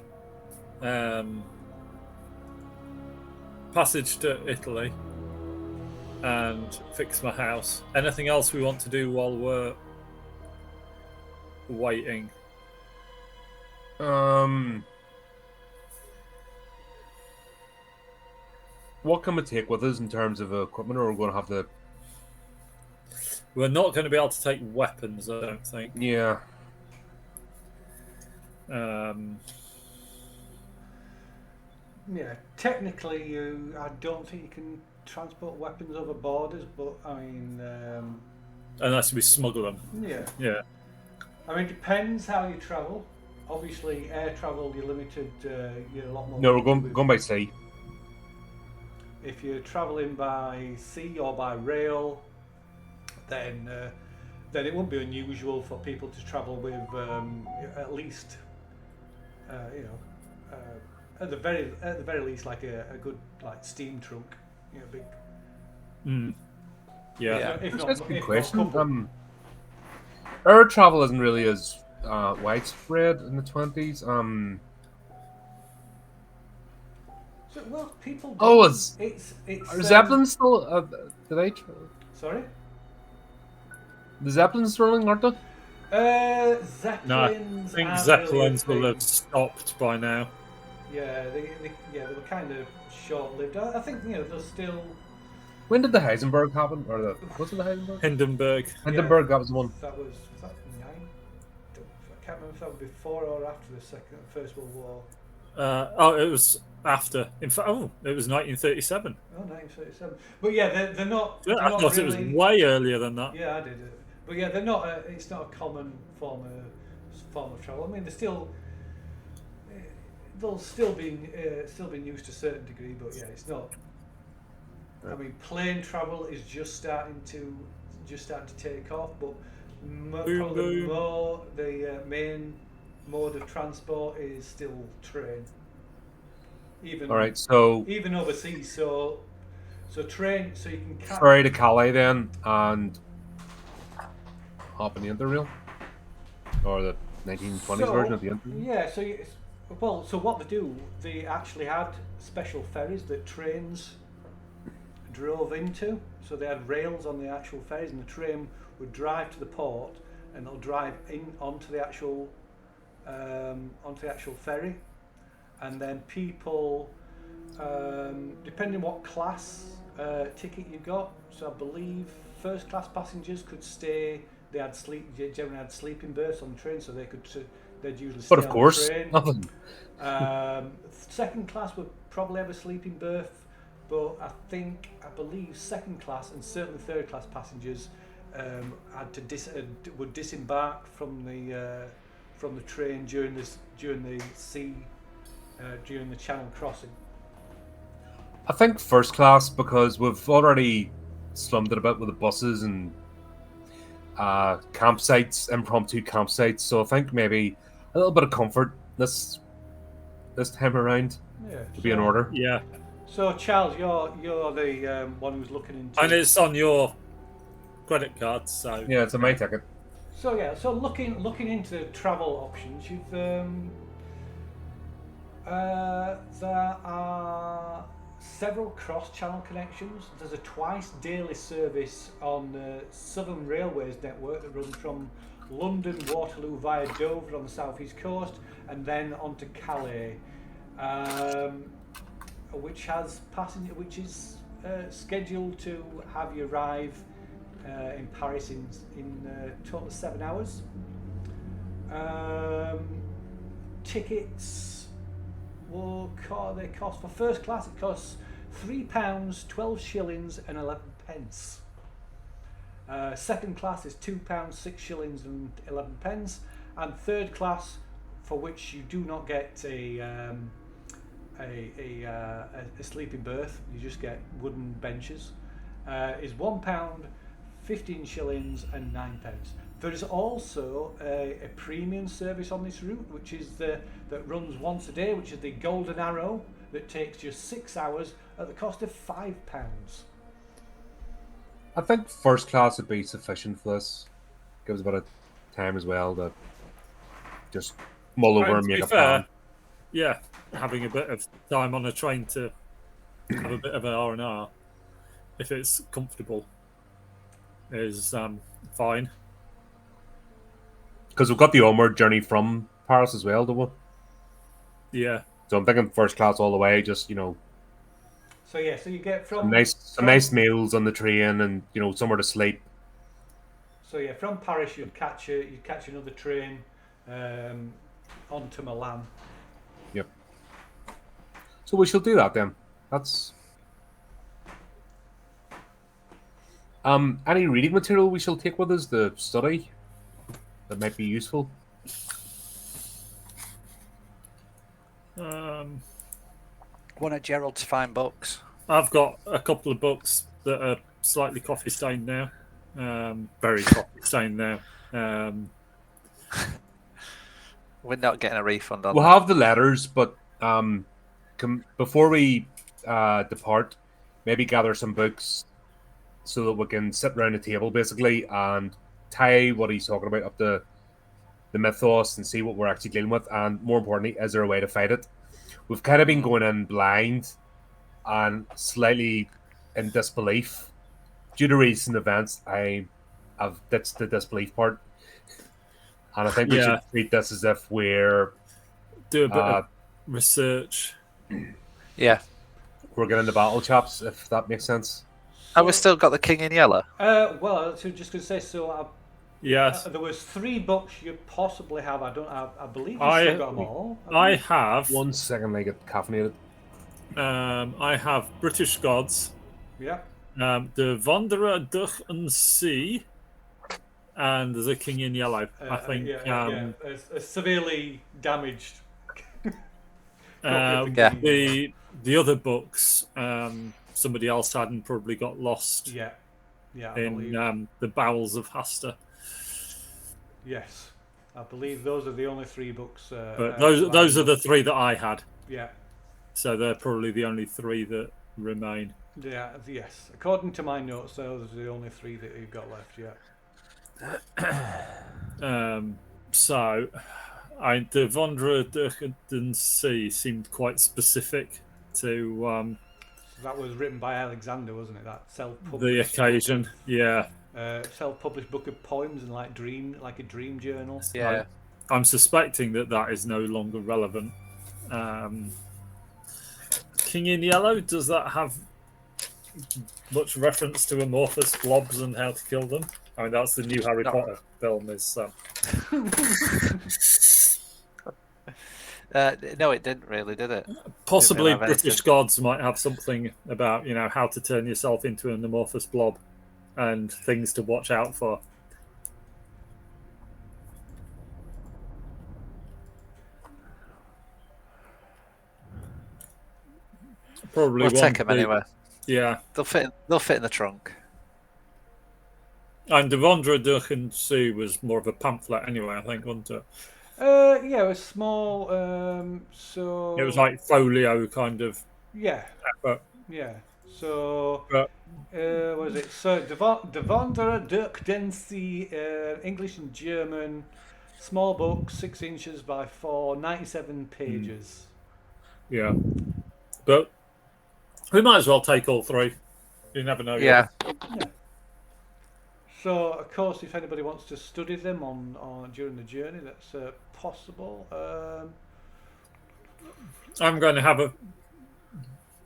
passage to Italy and fix my house. Anything else we want to do while we're waiting? What can we take with us in terms of equipment, or are we going to have to? We're not going to be able to take weapons, I don't think. Yeah. Yeah, technically, I don't think you can transport weapons over borders, but I mean, Unless we smuggle them. yeah. Yeah. I mean, it depends how you travel. Obviously, air travel, you're limited. You're a lot more. No, we're limited going by sea. If you're traveling by sea or by rail, then it wouldn't be unusual for people to travel with at least, at the very least, like a good steam trunk, big. Mm. Yeah. Yeah. If That's a good if question. couple. Air travel isn't really as widespread in the 20s. So, well, people. Oh, don't- it's it's are Zeppelins still? Did I? Sorry. The Zeppelins rolling, aren't they? Zeppelins. No, I think aren't Zeppelins really a will thing. have stopped by now. Yeah, they were kind of short-lived. I think there's still. When did the Heisenberg happen? Or was it the Heisenberg? Hindenburg. Hindenburg, that was the one. That was that 9? I can't remember if that was before or after the First World War. It was after. In fact, it was 1937. Oh, 1937. But yeah, they're not. I they're not thought it was really- way earlier than that. Yeah, I did. But yeah, they're not. It's not a common form of travel. I mean, they'll still being used to a certain degree, but yeah, it's not. I mean, plane travel is just starting to take off, but Boom, probably boom. more the main mode of transport is still train. Even All right, so even overseas, so train, so you can ferry to Calais then, and hop in the Interrail, or the 1920s version of the Interrail. Yeah, so what they do, they actually had special ferries that trains drove into. So they had rails on the actual ferries, and the train would drive to the port, and they'll drive in onto the actual ferry, and then people, depending what class ticket you got. So I believe first class passengers could stay. They generally had sleeping berths on the train, so they'd usually stay But of on course, the train. nothing. Second class would probably have a sleeping berth, but I believe second class and certainly third class passengers had to would disembark from the train during the Channel crossing. I think first class, because we've already slummed it a bit with the buses and campsites, impromptu campsites. So I think maybe a little bit of comfort this time around would be in order. Yeah. So Charles, you're the one who's looking into. And it's on your credit card, so Yeah, it's a my ticket. So looking into travel options, you've there are several cross-channel connections. There's a twice daily service on the Southern Railways network that runs from London Waterloo via Dover on the southeast coast, and then onto Calais, which is scheduled to have you arrive in Paris in total 7 hours. Tickets they cost for first class. It costs £3, 12 shillings and 11 pence. Second class is £2, 6 shillings and 11 pence, and third class, for which you do not get a sleeping berth, you just get wooden benches, is £1, 15 shillings and 9 pence. There is also a premium service on this route, which is that runs once a day, which is the Golden Arrow, that takes just 6 hours at the cost of £5. I think first class would be sufficient for this. Gives a bit of time as well to just mull over and to make be a fair, plan. yeah, having a bit of time on a train to have a bit of an R&R, if it's comfortable, is fine. Because we've got the onward journey from Paris as well, don't we? Yeah. So I'm thinking first class all the way. Just So you get some nice meals on the train, and somewhere to sleep. So yeah, from Paris you'd catch another train onto Milan. Yep. So we shall do that then. That's any reading material we shall take with us to study that might be useful. One of Gerald's fine books. I've got a couple of books that are slightly coffee stained now. Very coffee stained now. We're not getting a refund on We'll that. have the letters, but before we depart, maybe gather some books so that we can sit around a table basically and tie what he's talking about up to the mythos and see what we're actually dealing with, and more importantly, is there a way to fight it? We've kind of been going in blind and slightly in disbelief. Due to recent events, I've ditched the disbelief part, and I think we should treat this as if we're do a bit of research. Yeah. We're getting the battle chops, if that makes sense. And we've still got the King in Yellow. Well, so just going to say, yes, there was 3 books you possibly have. I believe you still got them all. I have. 1 second, I get caffeinated. I have British Gods. Yeah. The Wanderer durch den See, and the King in Yellow. I think. A severely damaged. The other books, somebody else had and probably got lost. Yeah. In the bowels of Hasta. Yes, I believe those are the only 3 books. But those are the 3 that I had. Yeah. So they're probably the only 3 that remain. Yeah. Yes. According to my notes, those are the only 3 that you've got left. Yeah. So, the Vondra Durkden Sea seemed quite specific to That was written by Alexander, wasn't it? That self-published. the occasion. Yeah. Self-published book of poems and like a dream journal. Yeah. I'm suspecting that is no longer relevant. King in Yellow, does that have much reference to amorphous blobs and how to kill them? I mean, that's the new Harry Potter film. Is no, it didn't really, did it? possibly Didn't really have British gods might have something about how to turn yourself into an amorphous blob and things to watch out for. Probably We'll one take them big- anyway. Yeah, They'll fit in the trunk. and the Vondra Durkden Sea was more of a pamphlet anyway, I think, wasn't it? Yeah, it was small. So It was like folio kind of yeah, effort. yeah. So But was it? So De Vondra Durkden See, English and German, small book, 6 inches by 4, 97 pages. yeah, but we might as well take all 3. You never know. Yeah. So, of course, if anybody wants to study them on during the journey, that's possible. I'm going to have a.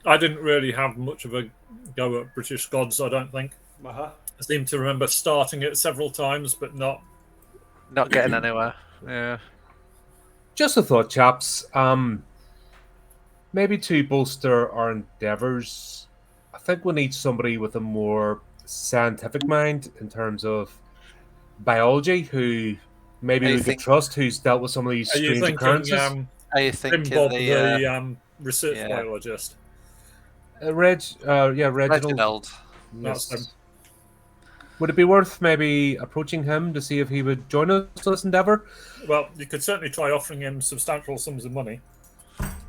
I didn't really have much of a go at British gods, I don't think. Uh-huh. I seem to remember starting it several times, but not. Not getting anywhere. Yeah. Just a thought, chaps. Maybe to bolster our endeavours, I think we need somebody with a more scientific mind in terms of biology, who maybe we could trust, who's dealt with some of these Are you strange thinking occurrences. Are you thinking Bob, the research yeah. biologist? Reginald. Reginald? That's him. Would it be worth maybe approaching him to see if he would join us on this endeavour? Well, you could certainly try offering him substantial sums of money.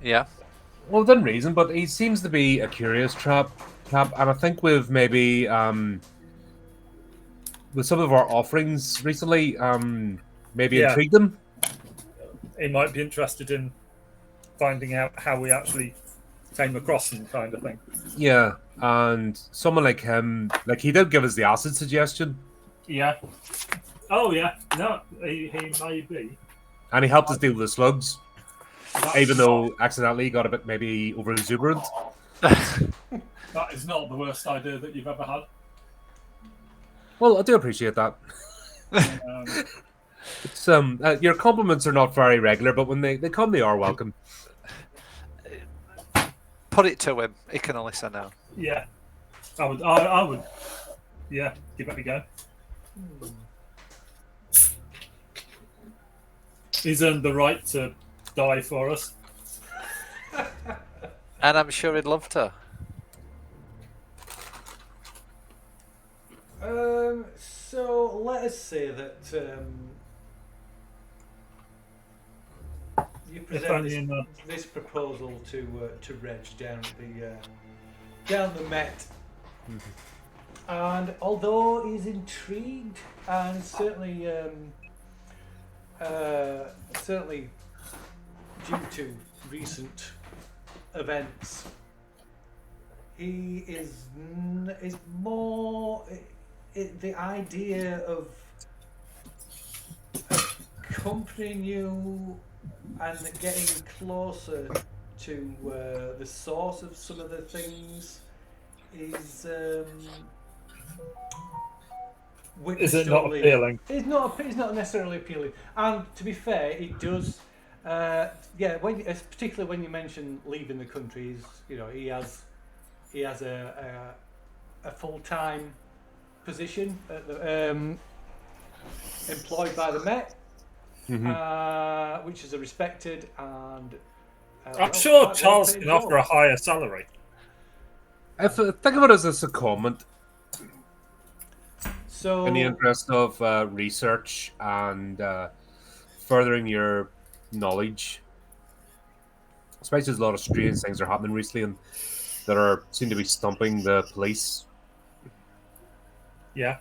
Yeah. Well, within reason, but he seems to be a curious chap, and I think with maybe with some of our offerings recently, maybe intrigued him. He might be interested in finding out how we actually came across him, kind of thing. Yeah, and someone like him, like he did give us the acid suggestion. Yeah. Oh, yeah. No, he may be. And he helped us deal with the slugs, even though accidentally he got a bit maybe over exuberant. That is not the worst idea that you've ever had. Well, I do appreciate that. It's, your compliments are not very regular, but when they come, they are welcome. Put it to him. He can only say no. Yeah. I would. Yeah, give it a go. He's earned the right to die for us. And I'm sure he'd love to. So let us say that you present this proposal to Reg down at down the Met, and although he's intrigued and certainly due to recent events, he is more. The idea of accompanying you and getting closer to the source of some of the things is Is it not appealing? It's not necessarily appealing. And to be fair, it does. Particularly when you mention leaving the country, he has a full-time position at the, employed by the Met, which is a respected and I'm sure Charles can offer a higher salary. If think of it as a secondment. So, in the interest of research and furthering your knowledge. Especially as a lot of strange things are happening recently and that are seem to be stumping the police. Yeah.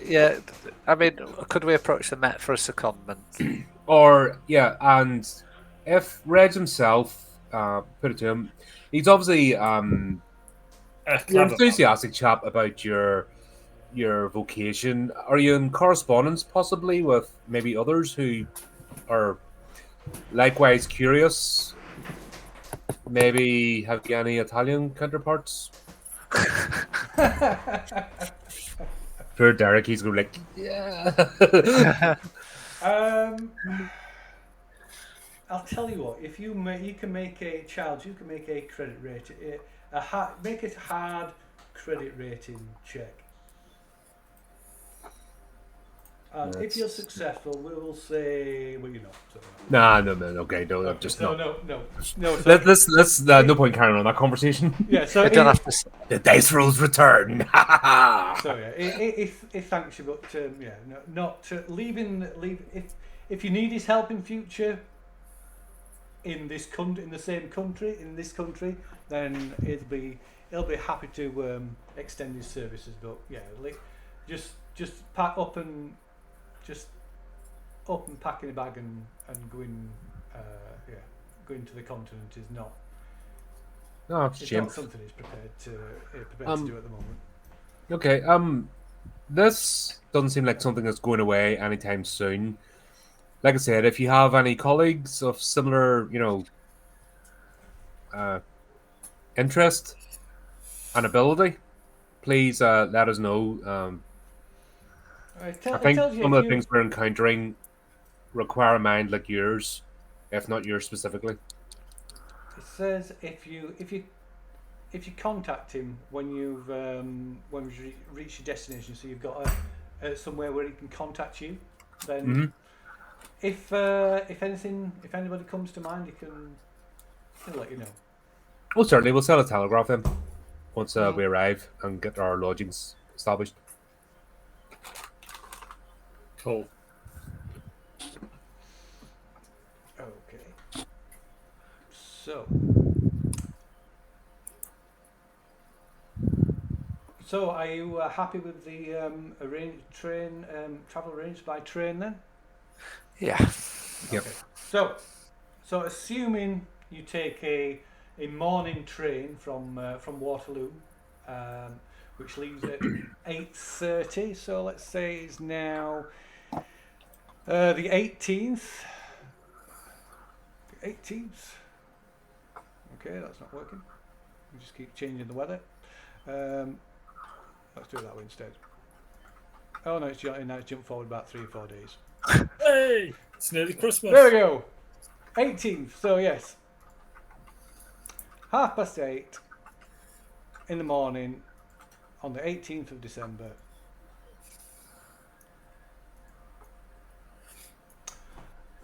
Yeah, I mean, could we approach the Met for a secondment? Or yeah, and if Reg himself, put it to him, he's obviously you're an Clever man. enthusiastic chap about your vocation. Are you in correspondence possibly with maybe others who are likewise curious? Maybe have you any Italian counterparts? Poor Derek, he's going like, yeah. Um, I'll tell you what. If you you can make a child, you can make a credit rating, make it hard credit rating check. And if you're successful, we will say, well, you're not. So Nah, no, okay, no, okay, just so no. no. So, Let's no point carrying on that conversation. yeah. So I don't have to. The dice rolls return. So yeah, it thanks you, but yeah, no, not leave if you need his help in future in this country, in the same country, in this country, then he'll be happy to extend his services. But yeah, just pack up and pack in a bag and going going to the continent is not. No, it's a It's shame. not something he's prepared to do at the moment. Okay, this doesn't seem like something that's going away anytime soon. Like I said, if you have any colleagues of similar, interest and ability, please let us know. I think some of the things we're encountering require a mind like yours, if not yours specifically. It says if you contact him when you've reached your destination, so you've got somewhere where he can contact you, then if anybody comes to mind, he'll let you know. Oh, certainly, we'll sell a telegraph in once we arrive and get our lodgings established. Cool. Okay. So are you happy with the travel arranged by train then? Yeah. Yep. Okay. So assuming you take a morning train from Waterloo, which leaves at 8:30. So let's say it's now the 18th. The 18th. Okay, that's not working. We just keep changing the weather. Let's do it that way instead. Oh no, it's jumped forward about 3 or 4 days. Hey, it's nearly Christmas. There we go. 18th. So yes, 8:30 in the morning on the 18th of December.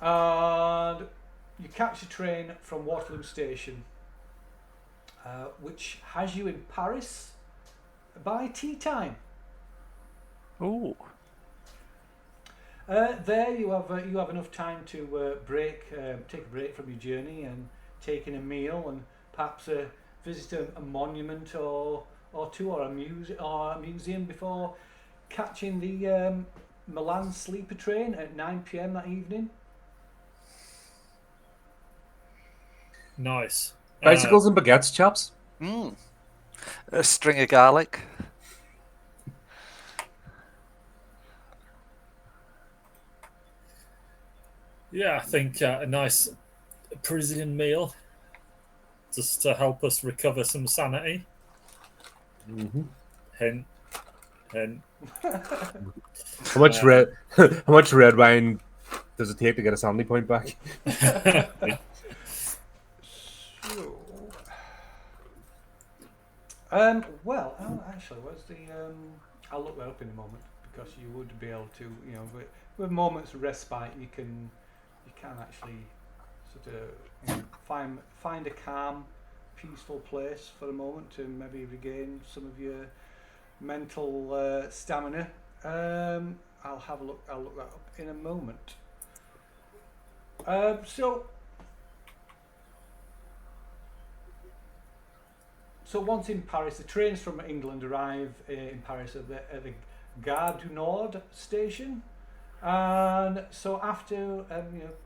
And you catch a train from Waterloo Station, which has you in Paris by tea time. Ooh. There you have enough time to take a break from your journey and take in a meal and perhaps visit a monument or two or a museum before catching the Milan sleeper train at 9 p.m. that evening. Nice. Bicycles and baguettes, chaps. A string of garlic. Yeah, I think a nice Parisian meal just to help us recover some sanity. Hint, hint. How much how much red wine does it take to get a sanity point back? Well, actually, where's the? I'll look that up in a moment because you would be able to, with moments of respite, you can actually sort of find a calm, peaceful place for a moment to maybe regain some of your mental stamina. I'll have a look. I'll look that up in a moment. So once in Paris, the trains from England arrive in Paris at the Gare du Nord station, and so after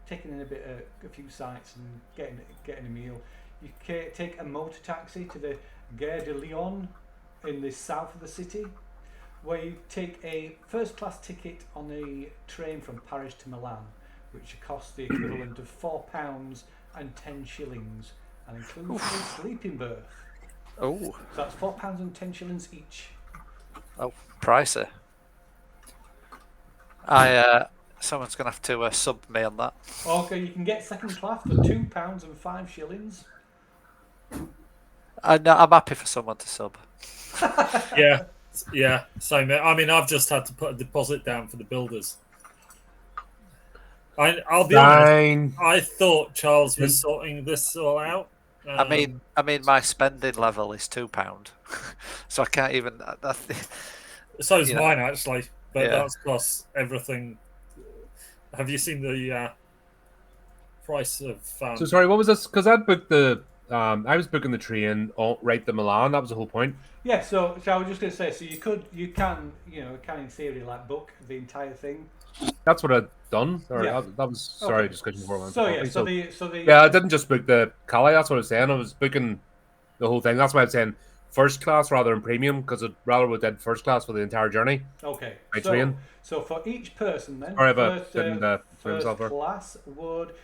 taking in a few sights and getting a meal, you take a motor taxi to the Gare de Lyon in the south of the city, where you take a first class ticket on a train from Paris to Milan, which costs the equivalent of £4 and 10 shillings, and includes a sleeping berth. Oh, So that's £4 and 10 shillings each. oh, pricey. Someone's gonna have to sub me on that. Okay, you can get second class for £2 and 5 shillings. No, I'm happy for someone to sub. Yeah, same. I mean, I've just had to put a deposit down for the builders. I'll be honest. I thought Charles was sorting this all out. I mean, my spending level is £2, so I can't even. So is mine actually, but Yeah. that's plus everything. Have you seen the price of? So sorry, what was this? Because I booked the. I was booking the train right to Milan. That was the whole point. Yeah, so I was just going to say, so you can in theory like book the entire thing. That's what I'd done. Or Yeah. that was sorry, discussion before. Yeah, I didn't just book the Calais. That's what I was saying. I was booking the whole thing. That's why I'm saying first class rather than premium, because I'd rather would did first class for the entire journey. Okay. By train. So for each person then, Sorry about didn't first class would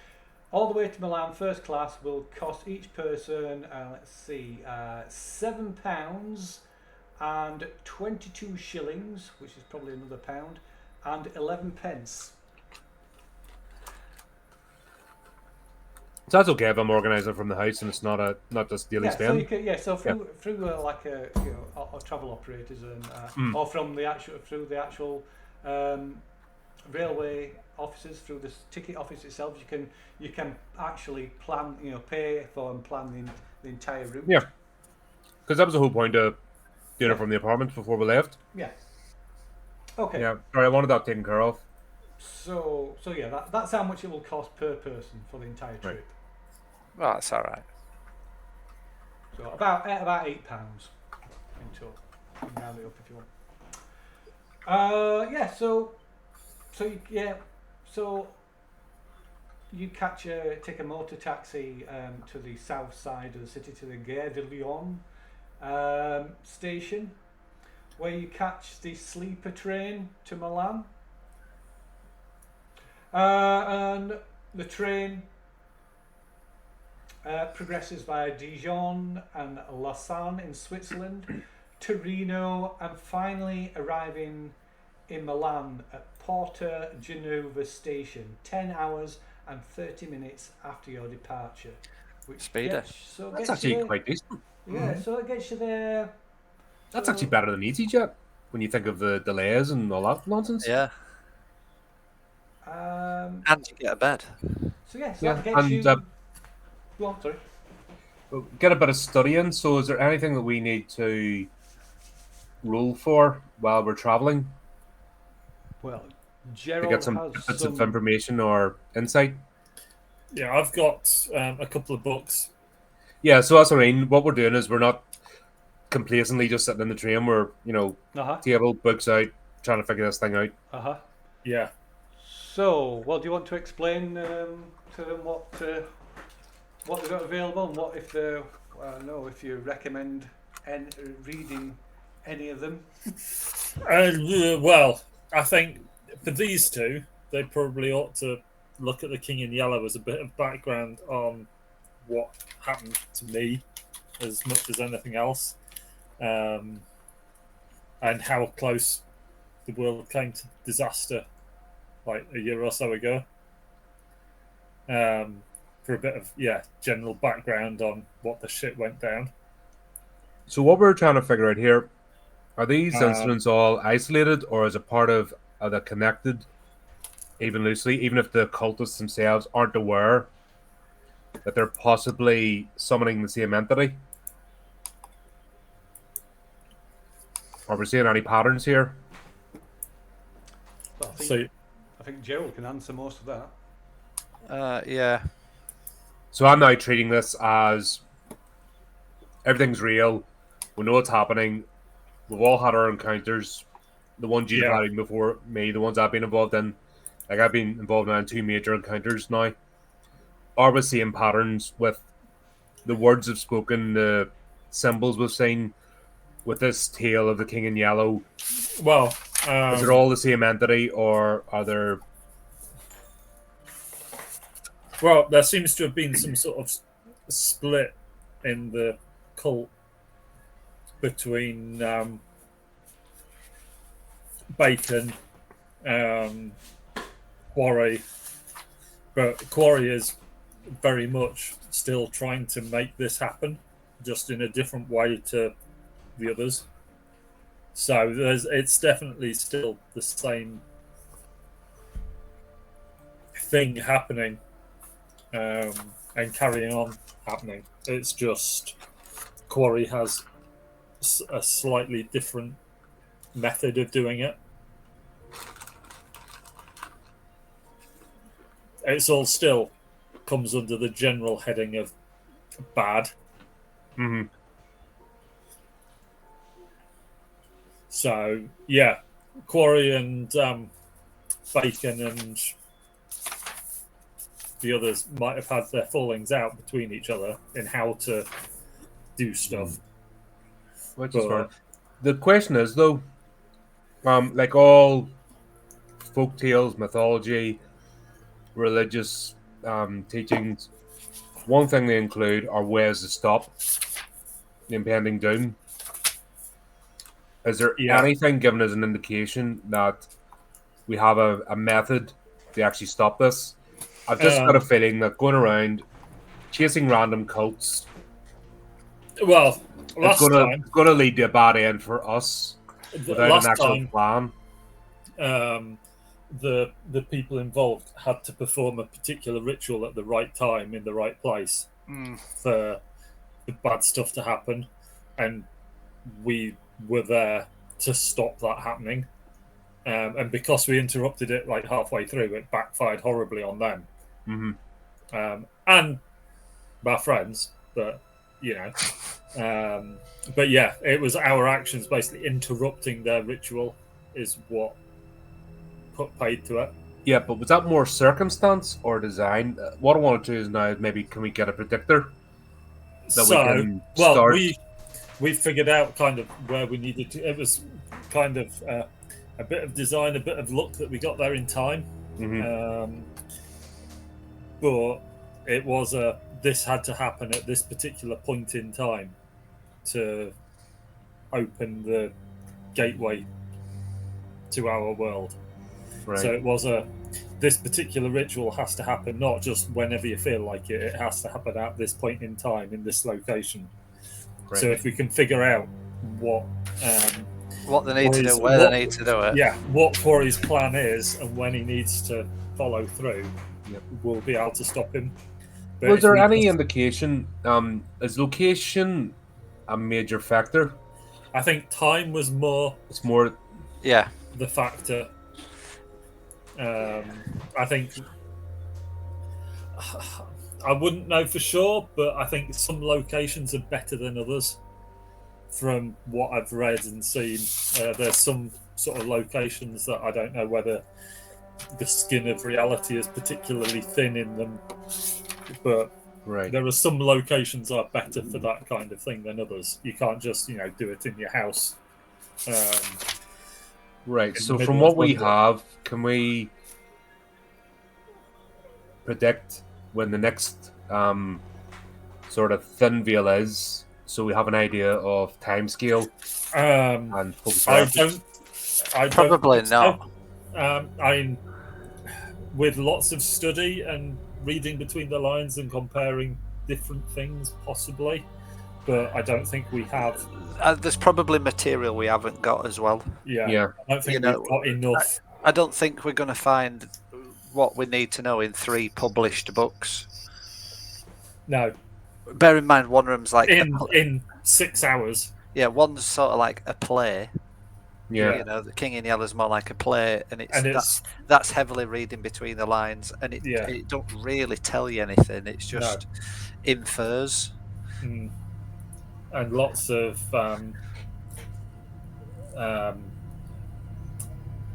all the way to Milan. First class will cost each person, let's see, £7 and 22 shillings, which is probably another pound, and 11 pence. So that's okay if I'm organising from the house and it's not just daily spend. So through like a travel operators and or from the actual railway offices, through the ticket office itself, you can actually plan, pay for and plan the entire route. Yeah, because that was the whole point of doing it from the apartment before we left. Yeah. Okay. Yeah, sorry, I wanted that taken care of. So yeah, that's how much it will cost per person for the entire trip. Right. Well, that's all right. So about £8 in total. You can round it up if you want. So you take a motor taxi to the south side of the city, to the Gare de Lyon station, where you catch the sleeper train to Milan, and the train progresses via Dijon and Lausanne in Switzerland, Torino, and finally arriving in Milan at Porta Genova station 10 hours and 30 minutes after your departure. That's actually quite decent. Yeah, so it gets you there. That's actually better than EasyJet when you think of the delays and all that nonsense. Yeah. And you get a bed. So that gets you. Go on, sorry. Get a bit of studying. So, is there anything that we need to roll for while we're traveling? Well, to Gerald get some bits of information or insight. Yeah, I've got a couple of books. Yeah, so that's what I mean. What we're doing is we're not complacently just sitting in the train. We're table, books out, trying to figure this thing out. Yeah. So, well, do you want to explain to them what they've got available and what if you recommend reading any of them? Well, I think for these two, they probably ought to look at The King in Yellow as a bit of background on what happened to me as much as anything else, and how close the world came to disaster like a year or so ago. For a bit of general background on what the shit went down. So what we're trying to figure out here, are these incidents all isolated, or is it part of are they connected, even loosely, even if the cultists themselves aren't aware that they're possibly summoning the same entity? Are we seeing any patterns here? Well, I think Gerald can answer most of that. Yeah. So I'm now treating this as everything's real. We know what's happening. We've all had our encounters. The ones you've Yeah. had even before me, the ones I've been involved in. Like I've been involved in 2 major encounters now. Are we seeing patterns with the words we've spoken, the symbols we've seen with this tale of the King in Yellow? Well, Is it all the same entity, or are there? well, there seems to have been some sort of split in the cult between Bacon, Quarry, but Quarry is very much still trying to make this happen, just in a different way to the others. So it's definitely still the same thing happening and carrying on happening. It's just Quarry has a slightly different method of doing it. It's all still comes under the general heading of bad. Mm-hmm. So yeah, Quarry and Bacon and the others might have had their fallings out between each other in how to do stuff. Which is fine. The question is though, like all folk tales, mythology, religious teachings, one thing they include are ways to stop the impending doom. Is there anything given as an indication that we have a method to actually stop this? I've just got a feeling that going around chasing random cults, well, it's going to lead to a bad end for us without an actual plan. The people involved had to perform a particular ritual at the right time in the right place for the bad stuff to happen, and we were there to stop that happening. And because we interrupted it like halfway through, it backfired horribly on them. And my friends, but but yeah, it was our actions basically interrupting their ritual is what put paid to it. Yeah, but was that more circumstance or design? What I want to do is now maybe can we get a predictor that we can start? We figured out kind of where we needed to. It was kind of a bit of design, a bit of luck that we got there in time. But it was this had to happen at this particular point in time to open the gateway to our world. Right. So it was this particular ritual has to happen not just whenever you feel like it. It has to happen at this point in time in this location. Right. So if we can figure out what they need to do, where they need to do it, what Quarry's plan is, and when he needs to follow through, we'll be able to stop him. But was there any indication? Is location a major factor? I think time was more. It's more. Yeah. The factor. I think I wouldn't know for sure, but I think some locations are better than others. From what I've read and seen, there's some sort of locations that I don't know whether the skin of reality is particularly thin in them, but there are some locations that are better for that kind of thing than others. You can't just do it in your house. Right. So from what we have, can we predict when the next sort of thin veil is? So we have an idea of timescale and focus. I probably not. With lots of study and reading between the lines and comparing different things, possibly, but I don't think we have. There's probably material we haven't got as well. Yeah. I don't think we've got enough. I don't think we're going to find what we need to know in 3 published books. No. Bear in mind, one of them's like in 6 hours. Yeah, one's sort of like a play, Yeah. You know, the King in Yellow's more like a play, and And it's that's heavily reading between the lines, and Yeah. it don't really tell you anything. It's No. just infers. and lots of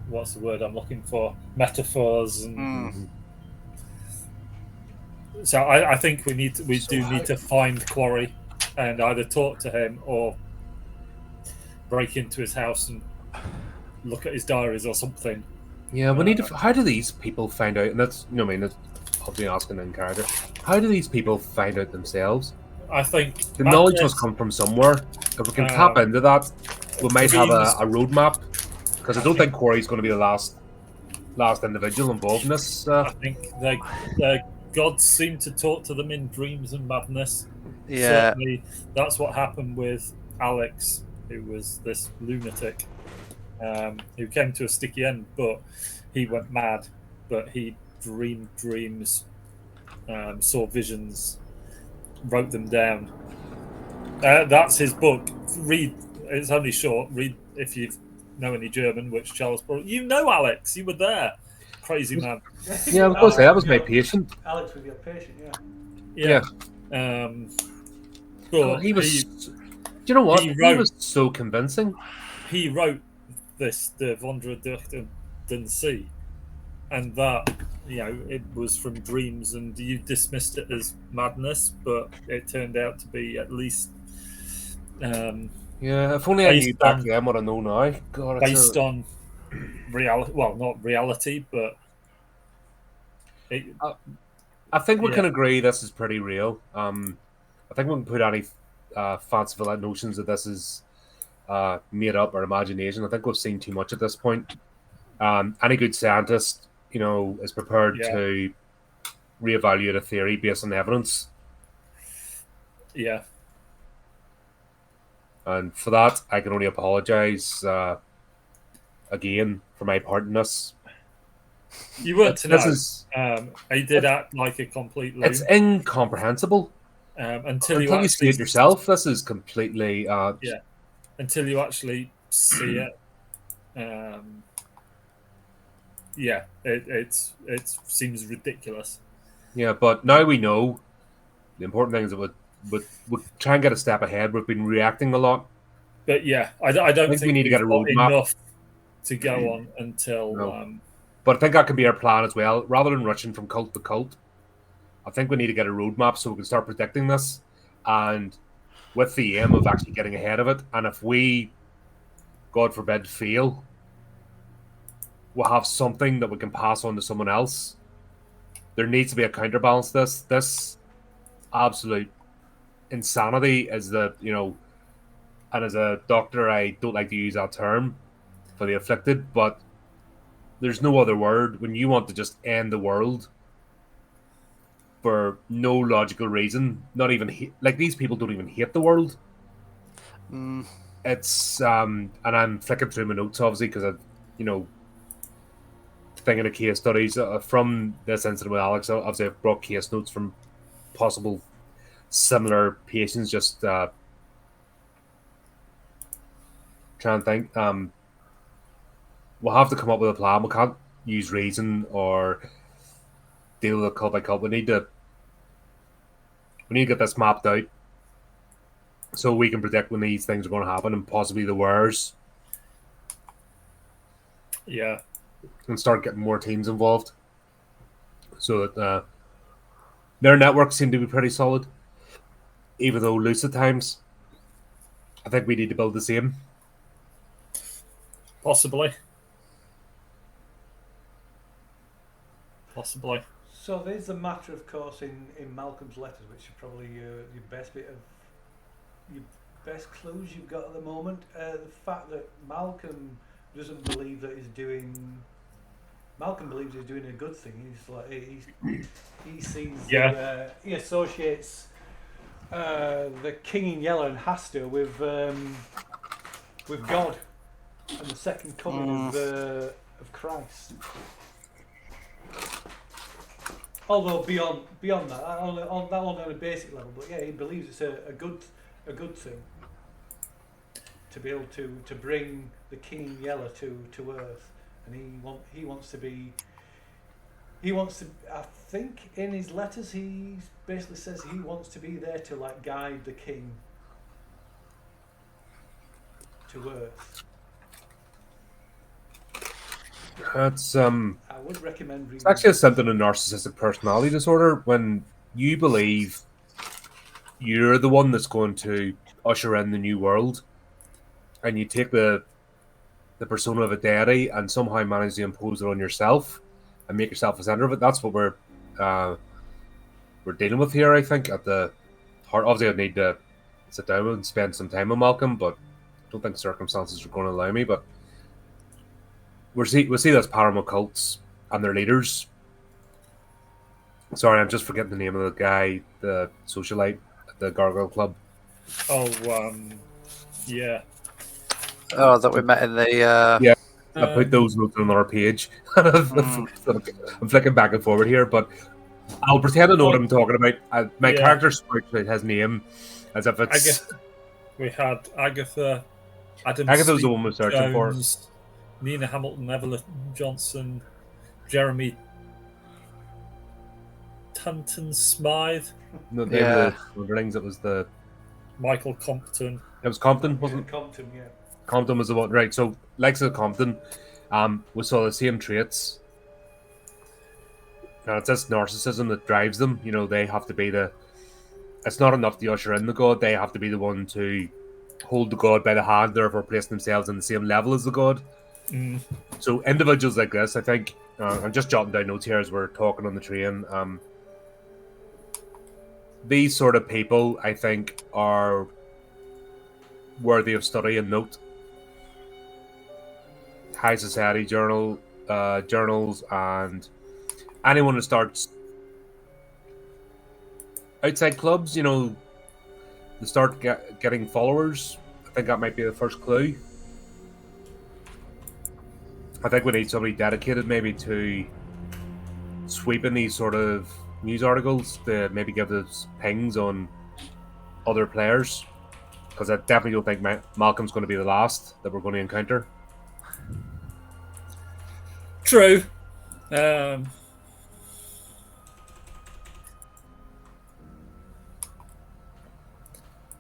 what's the word I'm looking for? Metaphors and Mm-hmm. so I think we do need to find Quarry and either talk to him or break into his house and look at his diaries or something. Yeah, we need to. How do these people find out? And that's, I mean, that's obviously asking in character. How do these people find out themselves? I think The knowledge must come from somewhere. If we can tap into that, we might have a roadmap. Because I don't think Quarry's going to be the last individual involved in this. I think their gods seem to talk to them in dreams and madness. Yeah. Certainly, that's what happened with Alex, who was this lunatic who came to a sticky end, but he went mad. But he dreamed dreams, saw visions, wrote them down. That's his book. Read. It's only short. Read if you know any German, which Charles brought. You know Alex. You were there. Crazy man. Yeah, I was going to say, that was my patient. Alex was your patient, yeah. Yeah. But he was. Do you know what? He was so convincing. He wrote this, the Wanderer durch den See, and that, you know, it was from dreams, and you dismissed it as madness, but it turned out to be at least. Yeah, if only I knew back then what I know now. God, based on reality, well, not reality, but I think we can agree this is pretty real. I think we can put any fanciful notions that this is made up or imagination. I think we've seen too much at this point. Any good scientist, you know, is prepared to reevaluate a theory based on evidence. Yeah. And for that, I can only apologise again for my part in this. You weren't to know. He did act like a complete loon. It's incomprehensible. Until you see it yourself, this is completely... Until you actually see it. It seems ridiculous. Yeah, but now we know. The important thing is that we'll try and get a step ahead. We've been reacting a lot. But yeah, I don't think we need to get a roadmap enough to go on until... No. But I think that can be our plan as well. Rather than rushing from cult to cult, I think we need to get a roadmap so we can start predicting this, and with the aim of actually getting ahead of it. And if we, God forbid, fail, we'll have something that we can pass on to someone else. There needs to be a counterbalance to this. This absolute insanity is the, you know, and as a doctor, I don't like to use that term for the afflicted, but there's no other word. When you want to just end the world for no logical reason, not even like these people don't even hate the world. It's and I'm flicking through my notes obviously because I've, you know, thinking of case studies from this incident with Alex. Obviously, I've brought case notes from possible similar patients. Just trying to think. We'll have to come up with a plan. We can't use reason or deal with it cult by cult. We need to get this mapped out so we can predict when these things are going to happen and possibly the worst. Yeah. And start getting more teams involved so that their networks seem to be pretty solid, even though loose at times. I think we need to build the same. Possibly. So there's a matter, of course, in Malcolm's letters, which are probably your best bit of your best clues you've got at the moment. The fact that Malcolm doesn't believe that he's doing. Malcolm believes he's doing a good thing. He's like he sees he associates the King in Yellow and Hastur with God and the second coming of Christ. Although beyond that, only on a basic level, but yeah, he believes it's a good thing. to be able to bring the King in Yellow to Earth, and he wants to be. He wants to. I think in his letters he basically says he wants to be there to like guide the king to Earth. That's I would recommend reading. It's actually a symptom of narcissistic personality disorder when you believe you're the one that's going to usher in the new world, and you take the persona of a deity and somehow manage to impose it on yourself and make yourself the center of it. That's what we're dealing with here. I think at the heart. Obviously, I'd need to sit down and spend some time with Malcolm, but I don't think circumstances are going to allow me. But we'll see this pattern with cults and their leaders. Sorry, I'm just forgetting the name of the guy, the socialite at the Gargoyle Club. Oh, yeah. Oh, that we met in the. Yeah, I put those notes on our page. I'm flicking back and forward here, but I'll pretend I know what I'm talking about. My character speaks about his name as if it's. We had Agatha, Adam. Agatha's the one we're searching Jones, for. Nina Hamilton, Evelyn Johnson, Jeremy Tanton Smythe. No, they were the underlings. It was the Michael Compton. It was Compton, wasn't it? Compton, yeah. Compton was the one, right? So, like of Compton, we saw the same traits. Now, it's this narcissism that drives them. You know, they have to be the. It's not enough to usher in the god; they have to be the one to hold the god by the hand, therefore placing themselves on the same level as the god. Mm. So, individuals like this, I think, I'm just jotting down notes here as we're talking on the train. These sort of people, I think, are worthy of study and note. High society journals, and anyone who starts outside clubs, you know, they start getting followers. I think that might be the first clue. I think we need somebody dedicated maybe to sweeping these sort of news articles to maybe give us pings on other players, because I definitely don't think Malcolm's going to be the last that we're going to encounter. True.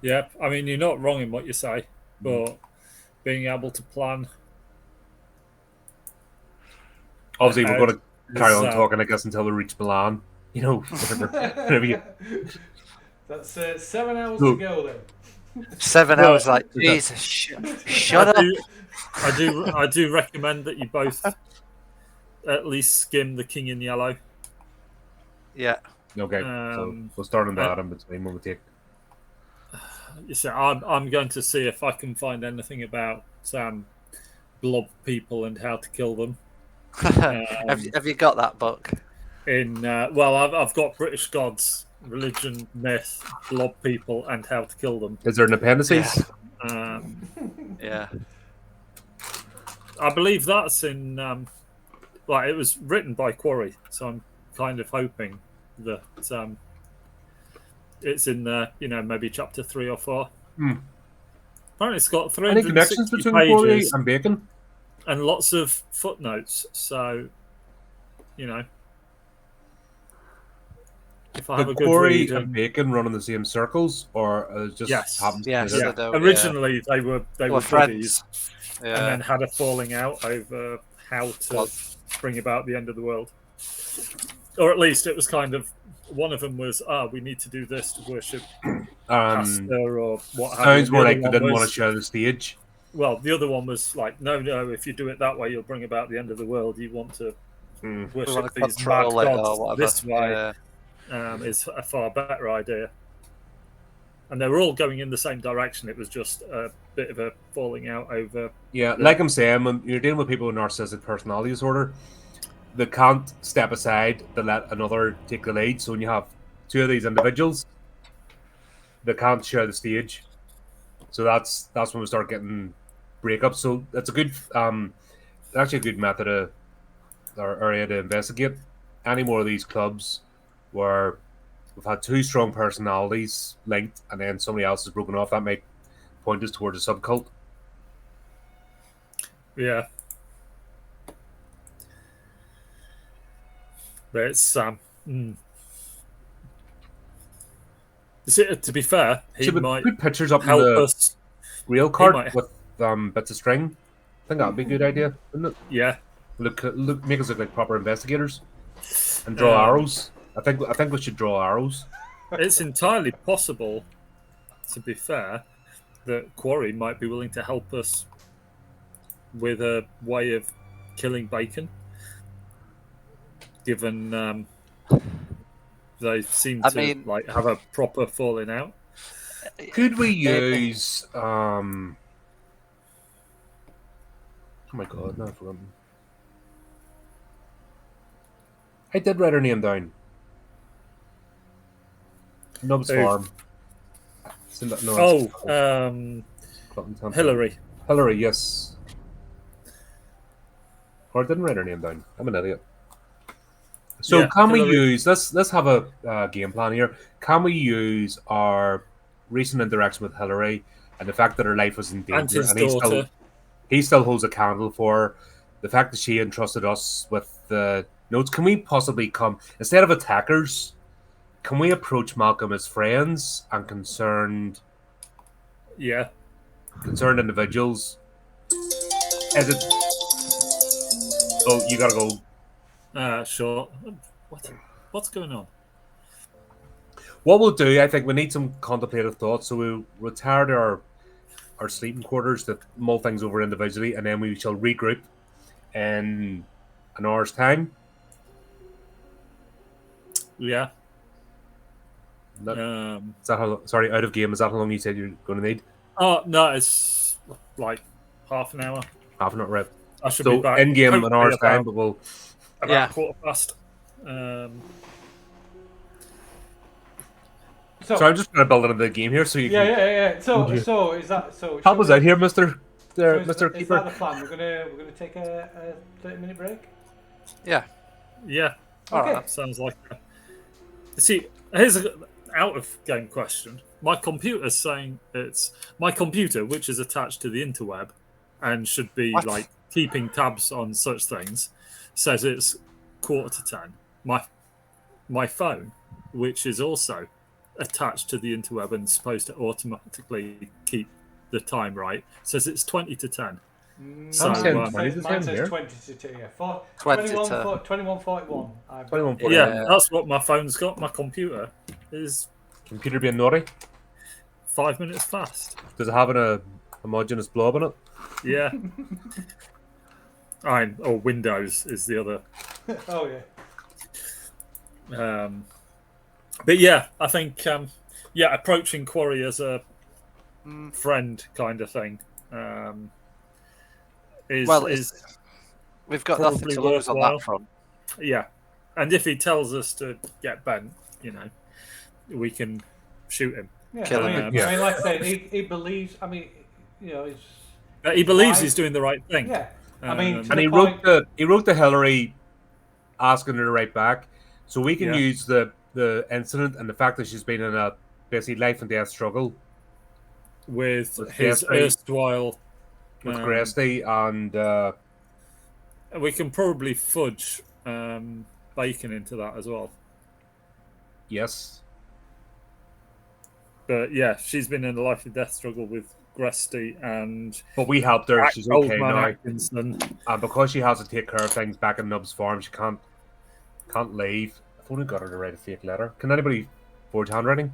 Yeah, I mean, you're not wrong in what you say, but being able to plan. Obviously, we're going to carry on talking, I guess, until we reach Milan. You know, whatever. That's 7 hours to go then. 7 hours, like Jesus, shut up. I do recommend that you both at least skim the King in Yellow. Yeah. Okay, so we'll start on that in between when we take. You see, I'm going to see if I can find anything about blob people and how to kill them. Have you got that book? Well, I've got British Gods, Religion, Myth, Blob People, and How to Kill Them. Is there an appendices? Yeah. I believe that's in. It was written by Quarry, so I'm kind of hoping that it's in there. You know, maybe chapter 3 or 4. Apparently, it's got 360 Any connections between pages Quarry and Bacon? And lots of footnotes. So, you know. If I have a good Quarry read, and Bacon run in the same circles, or just happens to be they there? Originally, they were friends, and then had a falling out over how to bring about the end of the world, or at least it was kind of one of them was, we need to do this to worship Pastor or what. Sounds more like they didn't want to share the stage. Well, the other one was like, no, if you do it that way, you'll bring about the end of the world. You want to worship these mad gods this way. Is a far better idea. And they were all going in the same direction. It was just a bit of a falling out over. Yeah, like I'm saying, when you're dealing with people with narcissistic personality disorder, they can't step aside to let another take the lead. So when you have two of these individuals, they can't share the stage. So that's when we start getting breakups. So that's a good, actually a good method or area to investigate. Any more of these clubs where we've had two strong personalities linked and then somebody else is broken off, that might point us towards a subcult. Yeah. But it's to be fair, he Should we might put pictures up in help the us. rail He cart might, with bits of string? I think that'd be a good idea, wouldn't it? yeah. Look, make us look like proper investigators and draw arrows. I think we should draw arrows. It's entirely possible, to be fair, that Quarry might be willing to help us with a way of killing bacon, given they seem I to mean- like have a proper falling out. Could we use Oh my god, no, I've forgotten. I did write her name down. Nub's Who? Farm. No, Clutton Town. Hillary. Hillary, yes. Or I didn't write her name down. I'm an idiot. So Yeah, can we Hillary. use let's have a game plan here. Can we use our recent interaction with Hillary and the fact that her life was in danger And his and daughter. he still holds a candle for her, the fact that she entrusted us with the notes? Can we possibly come instead of attackers? Can we approach Malcolm as friends and concerned Yeah. individuals? Is it? Oh, you gotta go. Sure. What's going on? What we'll do, I think we need some contemplative thought. So we'll retire to our sleeping quarters to mull things over individually, and then we shall regroup in an hour's time. Yeah. Is that how? Sorry, out of game. Is that how long you said you're going to need? Oh no, it's like half an hour. Half an hour, right? I should So be back. in game an hopefully hour's time, about, but we'll. about Yeah. 1:15. So, So I'm just going to build into the game here, so you can yeah. So is that so? help us out here, Mister So is Mister that Keeper. the plan? We're gonna take a 30-minute break. Yeah. Yeah. Okay. That sounds like. See, here's an out of game question. My computer's saying it's my computer, which is attached to the interweb, and should be What? like keeping tabs on such things, says it's 9:45. My phone, which is also attached to the interweb and supposed to automatically keep the time right, says it's 20:10. So, I'm saying um, 20 to 10 Mine says here. 20 to 2, yeah. 20 to 10. 21:41. 21:41. yeah, that's what my phone's got. My computer is Computer being naughty. 5 minutes fast. Does it have a homogeneous blob in it? Yeah. Or Windows is the other. Oh yeah. But yeah, I think approaching Quarry as a friend kind of thing is We've got nothing probably to lose on worthwhile. that front. yeah. And if he tells us to get bent, we can shoot him. Yeah, Kill I him. mean, I mean, like I say, he believes. I mean, it's He believes Why? he's doing the right thing. yeah. I mean, to And the he point, wrote to Hillary asking her to write back, so we can Yeah. use the incident and the fact that she's been in a basically life and death struggle With With his Gresty. erstwhile. with Um, Gresty and We can probably fudge bacon into that as well. yes, But yeah, she's been in a life and death struggle with Gresty and but we helped her. She's Old okay Man now, Atkinson. and because she has to take care of things back in Nub's farm, she can't leave. I've only got her to write a fake letter. Can anybody forge handwriting?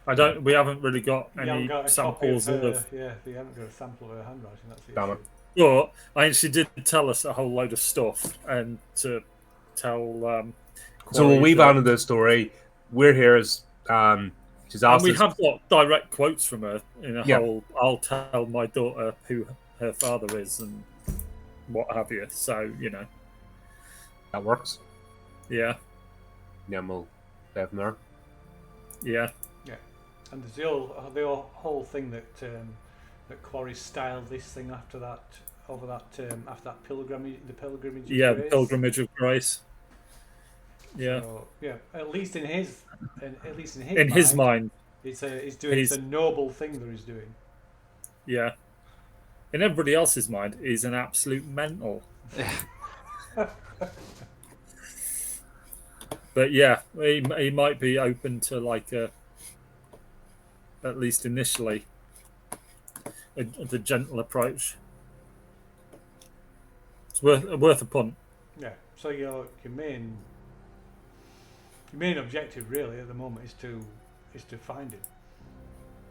We haven't really got you any haven't got a samples copy of. of her, yeah, you haven't got a sample of her handwriting. That's the Damn issue. it. But she did tell us a whole load of stuff, and to tell. So Quarry when we've that- added the story, we're here as she's and asked we us. have got direct quotes from her in a Yeah. whole. I'll tell my daughter who her father is and what have you. So That works. yeah, Yeah, we'll leave them there. yeah, And there's the whole thing that Quarry styled this thing after that after that pilgrimage, the pilgrimage. of yeah. The Grace. Pilgrimage of Grace. Yeah, So, yeah. At least in his in his mind, he's doing he's- it's a noble thing that he's doing. yeah. in everybody else's mind, is an absolute mental. But yeah, he might be open to like at least initially, the gentle approach. It's worth a punt. Yeah. So your main objective really at the moment is to find him.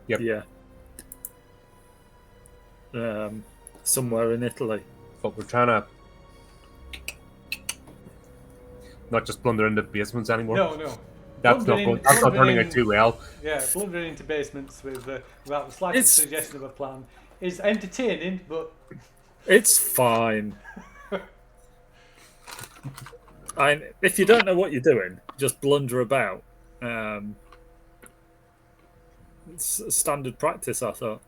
Yep. Yeah. Somewhere in Italy. But we're trying to not just blunder into basements anymore. No. That's not turning out too well. Yeah, blundering into basements without the slightest suggestion of a plan is entertaining, but it's fine. If you don't know what you're doing, just blunder about. It's standard practice, I thought.